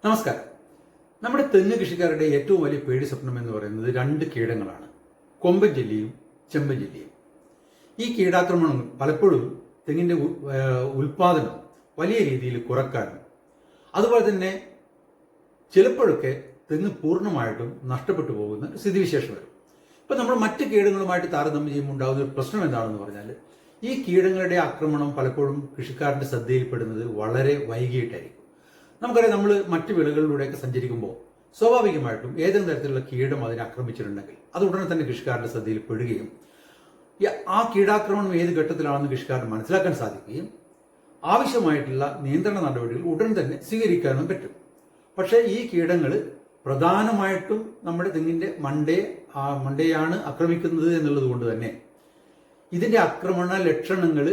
നമസ്കാരം. നമ്മുടെ തെങ്ങ് കൃഷിക്കാരുടെ ഏറ്റവും വലിയ പേടി സ്വപ്നം എന്ന് പറയുന്നത് രണ്ട് കീടങ്ങളാണ്, കൊമ്പൻ ചെല്ലിയും ചെമ്പൻ ചെല്ലിയും. ഈ കീടാക്രമണം പലപ്പോഴും തെങ്ങിന്റെ ഉൽപാദനം വലിയ രീതിയിൽ കുറക്കാനും അതുപോലെ തന്നെ ചിലപ്പോഴൊക്കെ തെങ്ങ് പൂർണ്ണമായിട്ടും നഷ്ടപ്പെട്ടു പോകുന്ന സ്ഥിതിവിശേഷം വരും. ഇപ്പൊ നമ്മൾ മറ്റ് കീടങ്ങളുമായിട്ട് താരതമ്യം ചെയ്യുമ്പോൾ ഉണ്ടാകുന്ന ഒരു പ്രശ്നം എന്താണെന്ന് പറഞ്ഞാൽ, ഈ കീടങ്ങളുടെ ആക്രമണം പലപ്പോഴും കൃഷിക്കാരന്റെ ശ്രദ്ധയിൽപ്പെടുന്നത് വളരെ വൈകിട്ടായിരിക്കും. നമുക്കറിയാം, നമ്മൾ മറ്റ് വിളകളിലൂടെയൊക്കെ സഞ്ചരിക്കുമ്പോൾ സ്വാഭാവികമായിട്ടും ഏതെങ്കിലും തരത്തിലുള്ള കീടം അതിനെ ആക്രമിച്ചിട്ടുണ്ടെങ്കിൽ അത് ഉടനെ തന്നെ കൃഷിക്കാരന്റെ ശ്രദ്ധയിൽ പെടുകയും ആ കീടാക്രമണം ഏത് ഘട്ടത്തിലാണെന്ന് കൃഷിക്കാരന് മനസ്സിലാക്കാൻ സാധിക്കുകയും ആവശ്യമായിട്ടുള്ള നിയന്ത്രണ നടപടികൾ ഉടൻ തന്നെ സ്വീകരിക്കാനും പറ്റും. പക്ഷേ ഈ കീടങ്ങൾ പ്രധാനമായിട്ടും നമ്മുടെ തെങ്ങിന്റെ മണ്ടയാണ് ആക്രമിക്കുന്നത് എന്നുള്ളത് കൊണ്ട് തന്നെ ഇതിന്റെ ആക്രമണ ലക്ഷണങ്ങൾ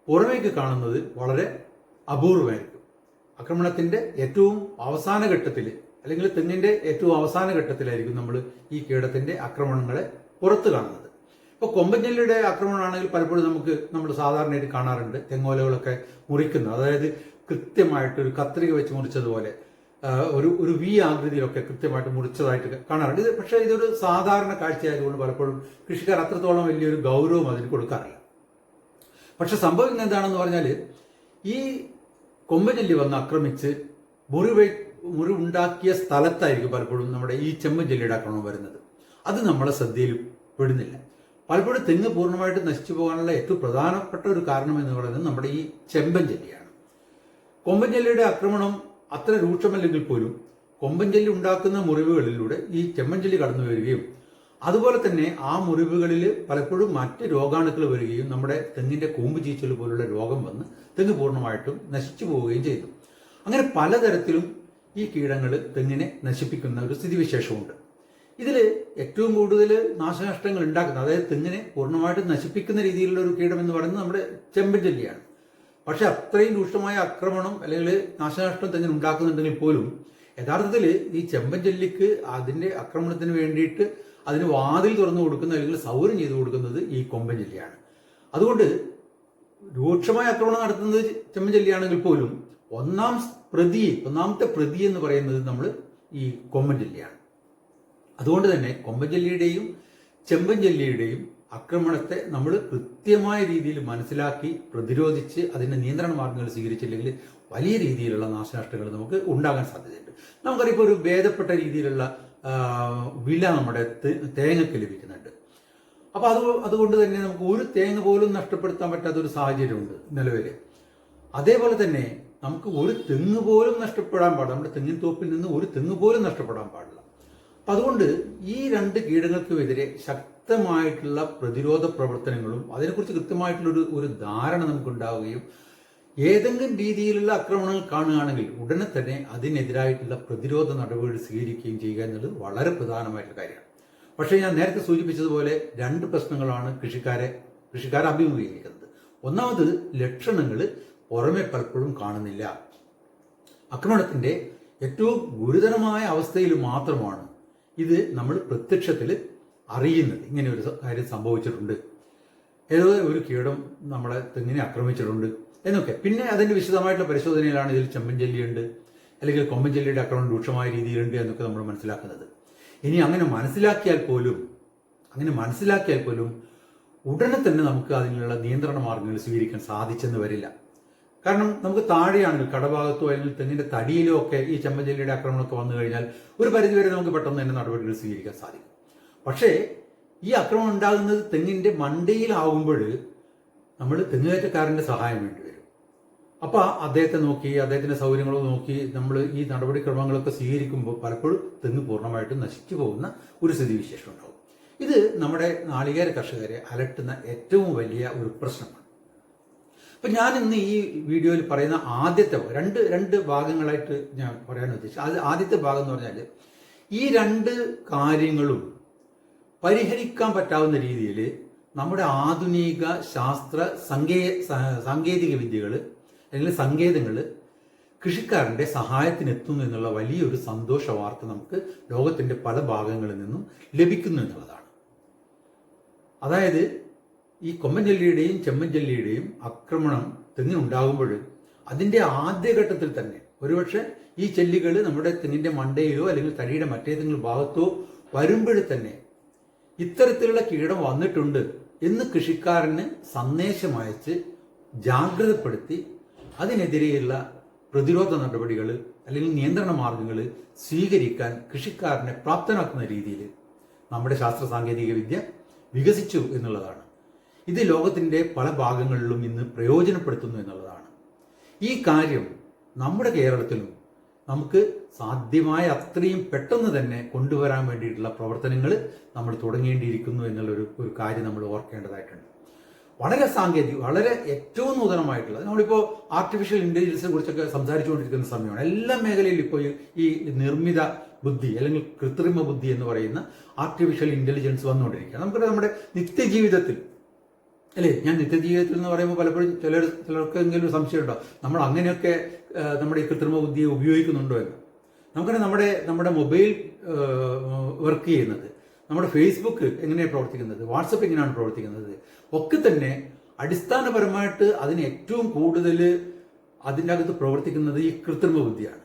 പുറമേക്ക് കാണുന്നത് വളരെ അപൂർവമായിരിക്കും. ആക്രമണത്തിന്റെ ഏറ്റവും അവസാന ഘട്ടത്തിൽ അല്ലെങ്കിൽ തെങ്ങിന്റെ ഏറ്റവും അവസാന ഘട്ടത്തിലായിരിക്കും നമ്മൾ ഈ കീടത്തിന്റെ ആക്രമണങ്ങളെ പുറത്ത് കാണുന്നത്. ഇപ്പൊ കൊമ്പൻചെല്ലിയുടെ ആക്രമണമാണെങ്കിൽ പലപ്പോഴും നമ്മൾ സാധാരണയായിട്ട് കാണാറുണ്ട്, തെങ്ങോലകളൊക്കെ മുറിക്കുന്നത്, അതായത് കൃത്യമായിട്ട് ഒരു കത്രിക വെച്ച് മുറിച്ചതുപോലെ ഒരു വി ആകൃതിയിലൊക്കെ കൃത്യമായിട്ട് മുറിച്ചതായിട്ട് കാണാറുണ്ട്. പക്ഷേ ഇതൊരു സാധാരണ കാഴ്ചയായതുകൊണ്ട് പലപ്പോഴും കൃഷിക്കാർ അത്രത്തോളം വലിയൊരു ഗൗരവം അതിന് കൊടുക്കാറില്ല. പക്ഷെ എന്താണെന്ന് പറഞ്ഞാൽ, ഈ കൊമ്പൻചെല്ലി വന്ന് ആക്രമിച്ച് മുറിവുണ്ടാക്കിയ സ്ഥലത്തായിരിക്കും പലപ്പോഴും നമ്മുടെ ഈ ചെമ്പൻ ചെല്ലിയുടെ ആക്രമണം വരുന്നത്. അത് നമ്മളെ ശ്രദ്ധയിൽ പെടുന്നില്ല. പലപ്പോഴും തെങ്ങ് പൂർണ്ണമായിട്ട് നശിച്ചു പോകാനുള്ള ഏറ്റവും പ്രധാനപ്പെട്ട ഒരു കാരണം എന്ന് പറയുന്നത് നമ്മുടെ ഈ ചെമ്പൻ ചെല്ലിയാണ്. കൊമ്പൻ ചെല്ലിയുടെ ആക്രമണം അത്ര രൂക്ഷമല്ലെങ്കിൽ പോലും കൊമ്പൻ ചെല്ലി ഉണ്ടാക്കുന്ന മുറിവുകളിലൂടെ ഈ ചെമ്പൻ ചെല്ലി കടന്നു വരികയും അതുപോലെ തന്നെ ആ മുറിവുകളിൽ പലപ്പോഴും മറ്റ് രോഗാണുക്കൾ വരികയും നമ്മുടെ തെങ്ങിന്റെ കൂമ്പ് ചീച്ചൽ പോലുള്ള രോഗം വന്ന് തെങ്ങ് പൂർണ്ണമായിട്ടും നശിച്ചു പോവുകയും ചെയ്തു. അങ്ങനെ പലതരത്തിലും ഈ കീടങ്ങൾ തെങ്ങിനെ നശിപ്പിക്കുന്ന ഒരു സ്ഥിതിവിശേഷമുണ്ട്. ഇതിൽ ഏറ്റവും കൂടുതൽ നാശനഷ്ടങ്ങൾ ഉണ്ടാക്കുന്നത്, അതായത് തെങ്ങിനെ പൂർണ്ണമായിട്ടും നശിപ്പിക്കുന്ന രീതിയിലുള്ള ഒരു കീടം എന്ന് പറയുന്നത് നമ്മുടെ ചെമ്പൻ ചെല്ലിയാണ്. പക്ഷെ അത്രയും രൂക്ഷമായ ആക്രമണം അല്ലെങ്കിൽ നാശനഷ്ടം തെങ്ങിന് ഉണ്ടാക്കുന്നുണ്ടെങ്കിൽ പോലും യഥാർത്ഥത്തിൽ ഈ ചെമ്പൻ ചെല്ലിക്ക് അതിന്റെ ആക്രമണത്തിന് വേണ്ടിയിട്ട് അതിന് വാതിൽ തുറന്നു കൊടുക്കുന്ന അല്ലെങ്കിൽ സൗകര്യം ചെയ്തു കൊടുക്കുന്നത് ഈ കൊമ്പൻ ചെല്ലിയാണ്. അതുകൊണ്ട് രൂക്ഷമായ ആക്രമണം നടത്തുന്നത് ചെമ്പൻ ചെല്ലിയാണെങ്കിൽ പോലും ഒന്നാമത്തെ പ്രതി എന്ന് പറയുന്നത് നമ്മൾ ഈ കൊമ്പൻ ചെല്ലിയാണ്. അതുകൊണ്ട് തന്നെ കൊമ്പൻ ചെല്ലിയുടെയും ചെമ്പൻ ചെല്ലിയുടെയും ആക്രമണത്തെ നമ്മൾ കൃത്യമായ രീതിയിൽ മനസ്സിലാക്കി പ്രതിരോധിച്ച് അതിന്റെ നിയന്ത്രണ മാർഗങ്ങൾ സ്വീകരിച്ചില്ലെങ്കിൽ വലിയ രീതിയിലുള്ള നാശനഷ്ടങ്ങൾ നമുക്ക് ഉണ്ടാകാൻ സാധ്യതയുണ്ട്. നമുക്കറിയാം, ഇപ്പോൾ ഒരു ഭേദപ്പെട്ട രീതിയിലുള്ള വില നമ്മുടെ തേങ്ങയ്ക്ക് ലഭിക്കുന്നുണ്ട്. അപ്പൊ അതുകൊണ്ട് തന്നെ നമുക്ക് ഒരു തേങ്ങ പോലും നഷ്ടപ്പെടുത്താൻ പറ്റാത്ത ഒരു സാഹചര്യമുണ്ട് നിലവിൽ. അതേപോലെ തന്നെ നമുക്ക് ഒരു തെങ്ങ് പോലും നഷ്ടപ്പെടാൻ പാടില്ല, നമ്മുടെ തെങ്ങിൻ തോപ്പിൽ നിന്ന് ഒരു തെങ്ങ് പോലും നഷ്ടപ്പെടാൻ പാടില്ല. അപ്പൊ അതുകൊണ്ട് ഈ രണ്ട് കീടങ്ങൾക്കുമെതിരെ ശക്തമായിട്ടുള്ള പ്രതിരോധ പ്രവർത്തനങ്ങളും അതിനെക്കുറിച്ച് കൃത്യമായിട്ടുള്ള ഒരു ധാരണ നമുക്കുണ്ടാവുകയും ഏതെങ്കിലും രീതിയിലുള്ള ആക്രമണങ്ങൾ കാണുകയാണെങ്കിൽ ഉടനെ തന്നെ അതിനെതിരായിട്ടുള്ള പ്രതിരോധ നടപടികൾ സ്വീകരിക്കുകയും ചെയ്യുക എന്നുള്ളത് വളരെ പ്രധാനമായിട്ടുള്ള കാര്യമാണ്. പക്ഷേ ഞാൻ നേരത്തെ സൂചിപ്പിച്ചതുപോലെ രണ്ട് പ്രശ്നങ്ങളാണ് കൃഷിക്കാരെ അഭിമുഖീകരിക്കുന്നത്. ഒന്നാമത്, ലക്ഷണങ്ങൾ പുറമെ പലപ്പോഴും കാണുന്നില്ല. ആക്രമണത്തിന്റെ ഏറ്റവും ഗുരുതരമായ അവസ്ഥയിൽ മാത്രമാണ് ഇത് നമ്മൾ പ്രത്യക്ഷത്തിൽ അറിയുന്നത്. ഇങ്ങനെ ഒരു കാര്യം സംഭവിച്ചിട്ടുണ്ട്, ഏതോ ഒരു കീടം നമ്മളെ തെങ്ങിനെ ആക്രമിച്ചിട്ടുണ്ട് എന്നൊക്കെ. പിന്നെ അതിന്റെ വിശദമായിട്ടുള്ള പരിശോധനയിലാണ് ഇതിൽ ചെമ്പൻ ചെല്ലിയുണ്ട് അല്ലെങ്കിൽ കൊമ്പൻ ചെല്ലിയുടെ ആക്രമണം രൂക്ഷമായ രീതിയിലുണ്ട് എന്നൊക്കെ നമ്മൾ മനസ്സിലാക്കുന്നത്. ഇനി അങ്ങനെ മനസ്സിലാക്കിയാൽ പോലും ഉടനെ തന്നെ നമുക്ക് അതിനുള്ള നിയന്ത്രണ മാർഗങ്ങൾ സ്വീകരിക്കാൻ സാധിച്ചെന്ന് വരില്ല. കാരണം നമുക്ക് താഴെയാണെങ്കിൽ കടഭാഗത്തോ അല്ലെങ്കിൽ തെങ്ങിന്റെ തടിയിലോ ഒക്കെ ഈ ചെമ്പൻ ചെല്ലിയുടെ ആക്രമണമൊക്കെ വന്നു കഴിഞ്ഞാൽ ഒരു പരിധിവരെ നമുക്ക് പെട്ടെന്ന് തന്നെ നടപടികൾ സ്വീകരിക്കാൻ സാധിക്കും. പക്ഷേ ഈ ആക്രമണം ഉണ്ടാകുന്നത് തെങ്ങിന്റെ മണ്ടയിലാവുമ്പോൾ നമ്മൾ തെങ്ങുകയറ്റക്കാരന്റെ സഹായം വേണ്ടി വരും. അപ്പൊ അദ്ദേഹത്തെ നോക്കി, അദ്ദേഹത്തിന്റെ സൗകര്യങ്ങളോ നോക്കി നമ്മൾ ഈ നടപടിക്രമങ്ങളൊക്കെ സ്വീകരിക്കുമ്പോൾ പലപ്പോഴും തെങ്ങ് പൂർണ്ണമായിട്ടും നശിച്ചു പോകുന്ന ഒരു സ്ഥിതിവിശേഷം ഉണ്ടാവും. ഇത് നമ്മുടെ നാളികേര കർഷകരെ അലട്ടുന്ന ഏറ്റവും വലിയ ഒരു പ്രശ്നമാണ്. അപ്പൊ ഞാൻ ഇന്ന് ഈ വീഡിയോയിൽ പറയുന്ന ആദ്യത്തെ രണ്ട് ഭാഗങ്ങളായിട്ട് ഞാൻ പറയാൻ ഉദ്ദേശിച്ചത്, ആദ്യത്തെ ഭാഗം എന്ന് പറഞ്ഞാൽ ഈ രണ്ട് കാര്യങ്ങളും പരിഹരിക്കാൻ പറ്റാവുന്ന രീതിയിൽ നമ്മുടെ ആധുനിക ശാസ്ത്ര സാങ്കേതിക വിദ്യകൾ അല്ലെങ്കിൽ സങ്കേതങ്ങൾ കൃഷിക്കാരന്റെ സഹായത്തിനെത്തുന്നു എന്നുള്ള വലിയൊരു സന്തോഷ വാർത്ത നമുക്ക് ലോകത്തിന്റെ പല ഭാഗങ്ങളിൽ നിന്നും ലഭിക്കുന്നു എന്നുള്ളതാണ്. അതായത് ഈ കൊമ്പൻ ചെല്ലിയുടെയും ചെമ്പൻ ചെല്ലിയുടെയും ആക്രമണം തെങ്ങിനുണ്ടാകുമ്പോൾ അതിന്റെ ആദ്യഘട്ടത്തിൽ തന്നെ ഒരുപക്ഷെ ഈ ചെല്ലികൾ നമ്മുടെ തെങ്ങിന്റെ മണ്ടയിലോ അല്ലെങ്കിൽ തടിയുടെ മറ്റേതെങ്കിലും ഭാഗത്തോ വരുമ്പോൾ തന്നെ ഇത്തരത്തിലുള്ള കീടം വന്നിട്ടുണ്ട് എന്ന് കൃഷിക്കാരന് സന്ദേശം അയച്ച് ജാഗ്രതപ്പെടുത്തി അതിനെതിരെയുള്ള പ്രതിരോധ നടപടികൾ അല്ലെങ്കിൽ നിയന്ത്രണ മാർഗങ്ങൾ സ്വീകരിക്കാൻ കൃഷിക്കാരനെ പ്രാപ്തനാക്കുന്ന രീതിയിൽ നമ്മുടെ ശാസ്ത്ര സാങ്കേതിക വിദ്യ വികസിച്ചു എന്നുള്ളതാണ്. ഇത് ലോകത്തിന്റെ പല ഭാഗങ്ങളിലും ഇന്ന് പ്രയോജനപ്പെടുത്തുന്നു എന്നുള്ളതാണ്. ഈ കാര്യം നമ്മുടെ കേരളത്തിലും നമുക്ക് സാധ്യമായ അത്രയും പെട്ടെന്ന് തന്നെ കൊണ്ടുവരാൻ വേണ്ടിയിട്ടുള്ള പ്രവർത്തനങ്ങൾ നമ്മൾ തുടങ്ങേണ്ടിയിരിക്കുന്നു എന്നുള്ള ഒരു കാര്യം നമ്മൾ ഓർക്കേണ്ടതായിട്ടുണ്ട്. വളരെ സാങ്കേതിക, വളരെ ഏറ്റവും നൂതനമായിട്ടുള്ള, നമ്മളിപ്പോൾ ആർട്ടിഫിഷ്യൽ ഇന്റലിജൻസിനെ കുറിച്ചൊക്കെ സംസാരിച്ചുകൊണ്ടിരിക്കുന്ന സമയമാണ്. എല്ലാ മേഖലയിലും ഇപ്പോൾ ഈ നിർമ്മിത ബുദ്ധി അല്ലെങ്കിൽ കൃത്രിമ ബുദ്ധി എന്ന് പറയുന്ന ആർട്ടിഫിഷ്യൽ ഇന്റലിജൻസ് വന്നുകൊണ്ടിരിക്കുക. നമുക്കറിയാം നമ്മുടെ നിത്യജീവിതത്തിൽ അല്ലേ, ഞാൻ നിത്യജീവിതത്തിൽ എന്ന് പറയുമ്പോൾ പലപ്പോഴും ചിലർക്കെങ്കിലും സംശയം ഉണ്ടോ നമ്മൾ അങ്ങനെയൊക്കെ നമ്മുടെ ഈ കൃത്രിമ ബുദ്ധിയെ ഉപയോഗിക്കുന്നുണ്ടോ എന്ന്. നമുക്കറിയാം നമ്മുടെ മൊബൈൽ വർക്ക് ചെയ്യുന്നത്, നമ്മുടെ ഫേസ്ബുക്ക് എങ്ങനെയാണ് പ്രവർത്തിക്കുന്നത്, വാട്സപ്പ് എങ്ങനെയാണ് പ്രവർത്തിക്കുന്നത് ഒക്കെ തന്നെ അടിസ്ഥാനപരമായിട്ട് അതിന് ഏറ്റവും കൂടുതൽ അതിൻ്റെ അകത്ത് പ്രവർത്തിക്കുന്നത് ഈ കൃത്രിമ ബുദ്ധിയാണ്.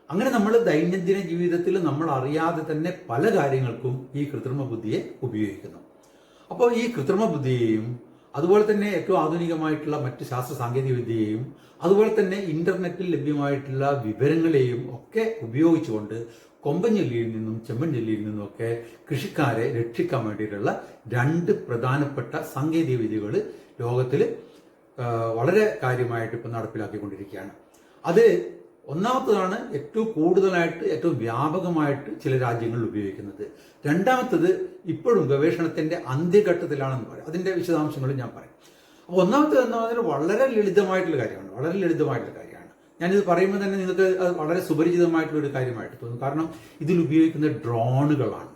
അങ്ങനെ നമ്മൾ ദൈനംദിന ജീവിതത്തിൽ നമ്മൾ അറിയാതെ തന്നെ പല കാര്യങ്ങൾക്കും ഈ കൃത്രിമ ബുദ്ധിയെ ഉപയോഗിക്കുന്നു. അപ്പോൾ ഈ കൃത്രിമ ബുദ്ധിയെയും അതുപോലെ തന്നെ ഏറ്റവും ആധുനികമായിട്ടുള്ള മറ്റ് ശാസ്ത്ര സാങ്കേതിക വിദ്യയെയും അതുപോലെ തന്നെ ഇന്റർനെറ്റിൽ ലഭ്യമായിട്ടുള്ള വിവരങ്ങളെയും ഒക്കെ ഉപയോഗിച്ചുകൊണ്ട് കൊമ്പൻ ജെല്ലിയിൽ നിന്നും ചെമ്മൻ ജെല്ലിയിൽ നിന്നും ഒക്കെ കൃഷിക്കാരെ രക്ഷിക്കാൻ വേണ്ടിയിട്ടുള്ള രണ്ട് പ്രധാനപ്പെട്ട സാങ്കേതിക വിദ്യകൾ ലോകത്തിൽ വളരെ കാര്യമായിട്ട് ഇപ്പം നടപ്പിലാക്കിക്കൊണ്ടിരിക്കുകയാണ്. അത് ഒന്നാമത്തതാണ് ഏറ്റവും കൂടുതലായിട്ട് ഏറ്റവും വ്യാപകമായിട്ട് ചില രാജ്യങ്ങളിൽ ഉപയോഗിക്കുന്നത്. രണ്ടാമത്തത് ഇപ്പോഴും ഗവേഷണത്തിന്റെ അന്ത്യഘട്ടത്തിലാണെന്ന് പറയാം. അതിന്റെ വിശദാംശങ്ങൾ ഞാൻ പറയാം. അപ്പോൾ ഒന്നാമത്തത് എന്ന് പറഞ്ഞാൽ വളരെ ലളിതമായിട്ടുള്ള കാര്യമാണ്, വളരെ ലളിതമായിട്ടുള്ള കാര്യമാണ്. ഞാനിത് പറയുമ്പോൾ തന്നെ നിങ്ങൾക്ക് അത് വളരെ സുപരിചിതമായിട്ടുള്ള ഒരു കാര്യമായിട്ട് തോന്നും. കാരണം ഇതിൽ ഉപയോഗിക്കുന്ന ഡ്രോണുകളാണ്.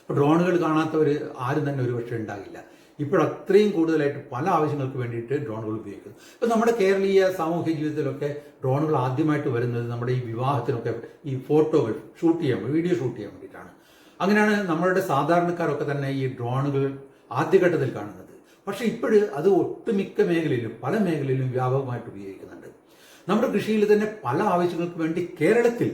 അപ്പോൾ ഡ്രോണുകൾ കാണാത്തവർ ആരും തന്നെ ഒരുപക്ഷെ ഉണ്ടാകില്ല. ഇപ്പോഴത്രയും കൂടുതലായിട്ട് പല ആവശ്യങ്ങൾക്ക് വേണ്ടിയിട്ട് ഡ്രോണുകൾ ഉപയോഗിക്കുന്നു. ഇപ്പം നമ്മുടെ കേരളീയ സാമൂഹ്യ ജീവിതത്തിലൊക്കെ ഡ്രോണുകൾ ആദ്യമായിട്ട് വരുന്നത് നമ്മുടെ ഈ വിവാഹത്തിനൊക്കെ ഈ ഫോട്ടോകൾ ഷൂട്ട് ചെയ്യാൻ, വീഡിയോ ഷൂട്ട് ചെയ്യാൻ വേണ്ടിയിട്ടാണ്. അങ്ങനെയാണ് നമ്മളുടെ സാധാരണക്കാരൊക്കെ തന്നെ ഈ ഡ്രോണുകൾ ആദ്യഘട്ടത്തിൽ കാണുന്നത്. പക്ഷെ ഇപ്പോഴ് അത് ഒട്ടുമിക്ക മേഖലയിലും പല മേഖലയിലും വ്യാപകമായിട്ട് ഉപയോഗിക്കുന്നുണ്ട്. നമ്മുടെ കൃഷിയിൽ തന്നെ പല ആവശ്യങ്ങൾക്ക് വേണ്ടി കേരളത്തിൽ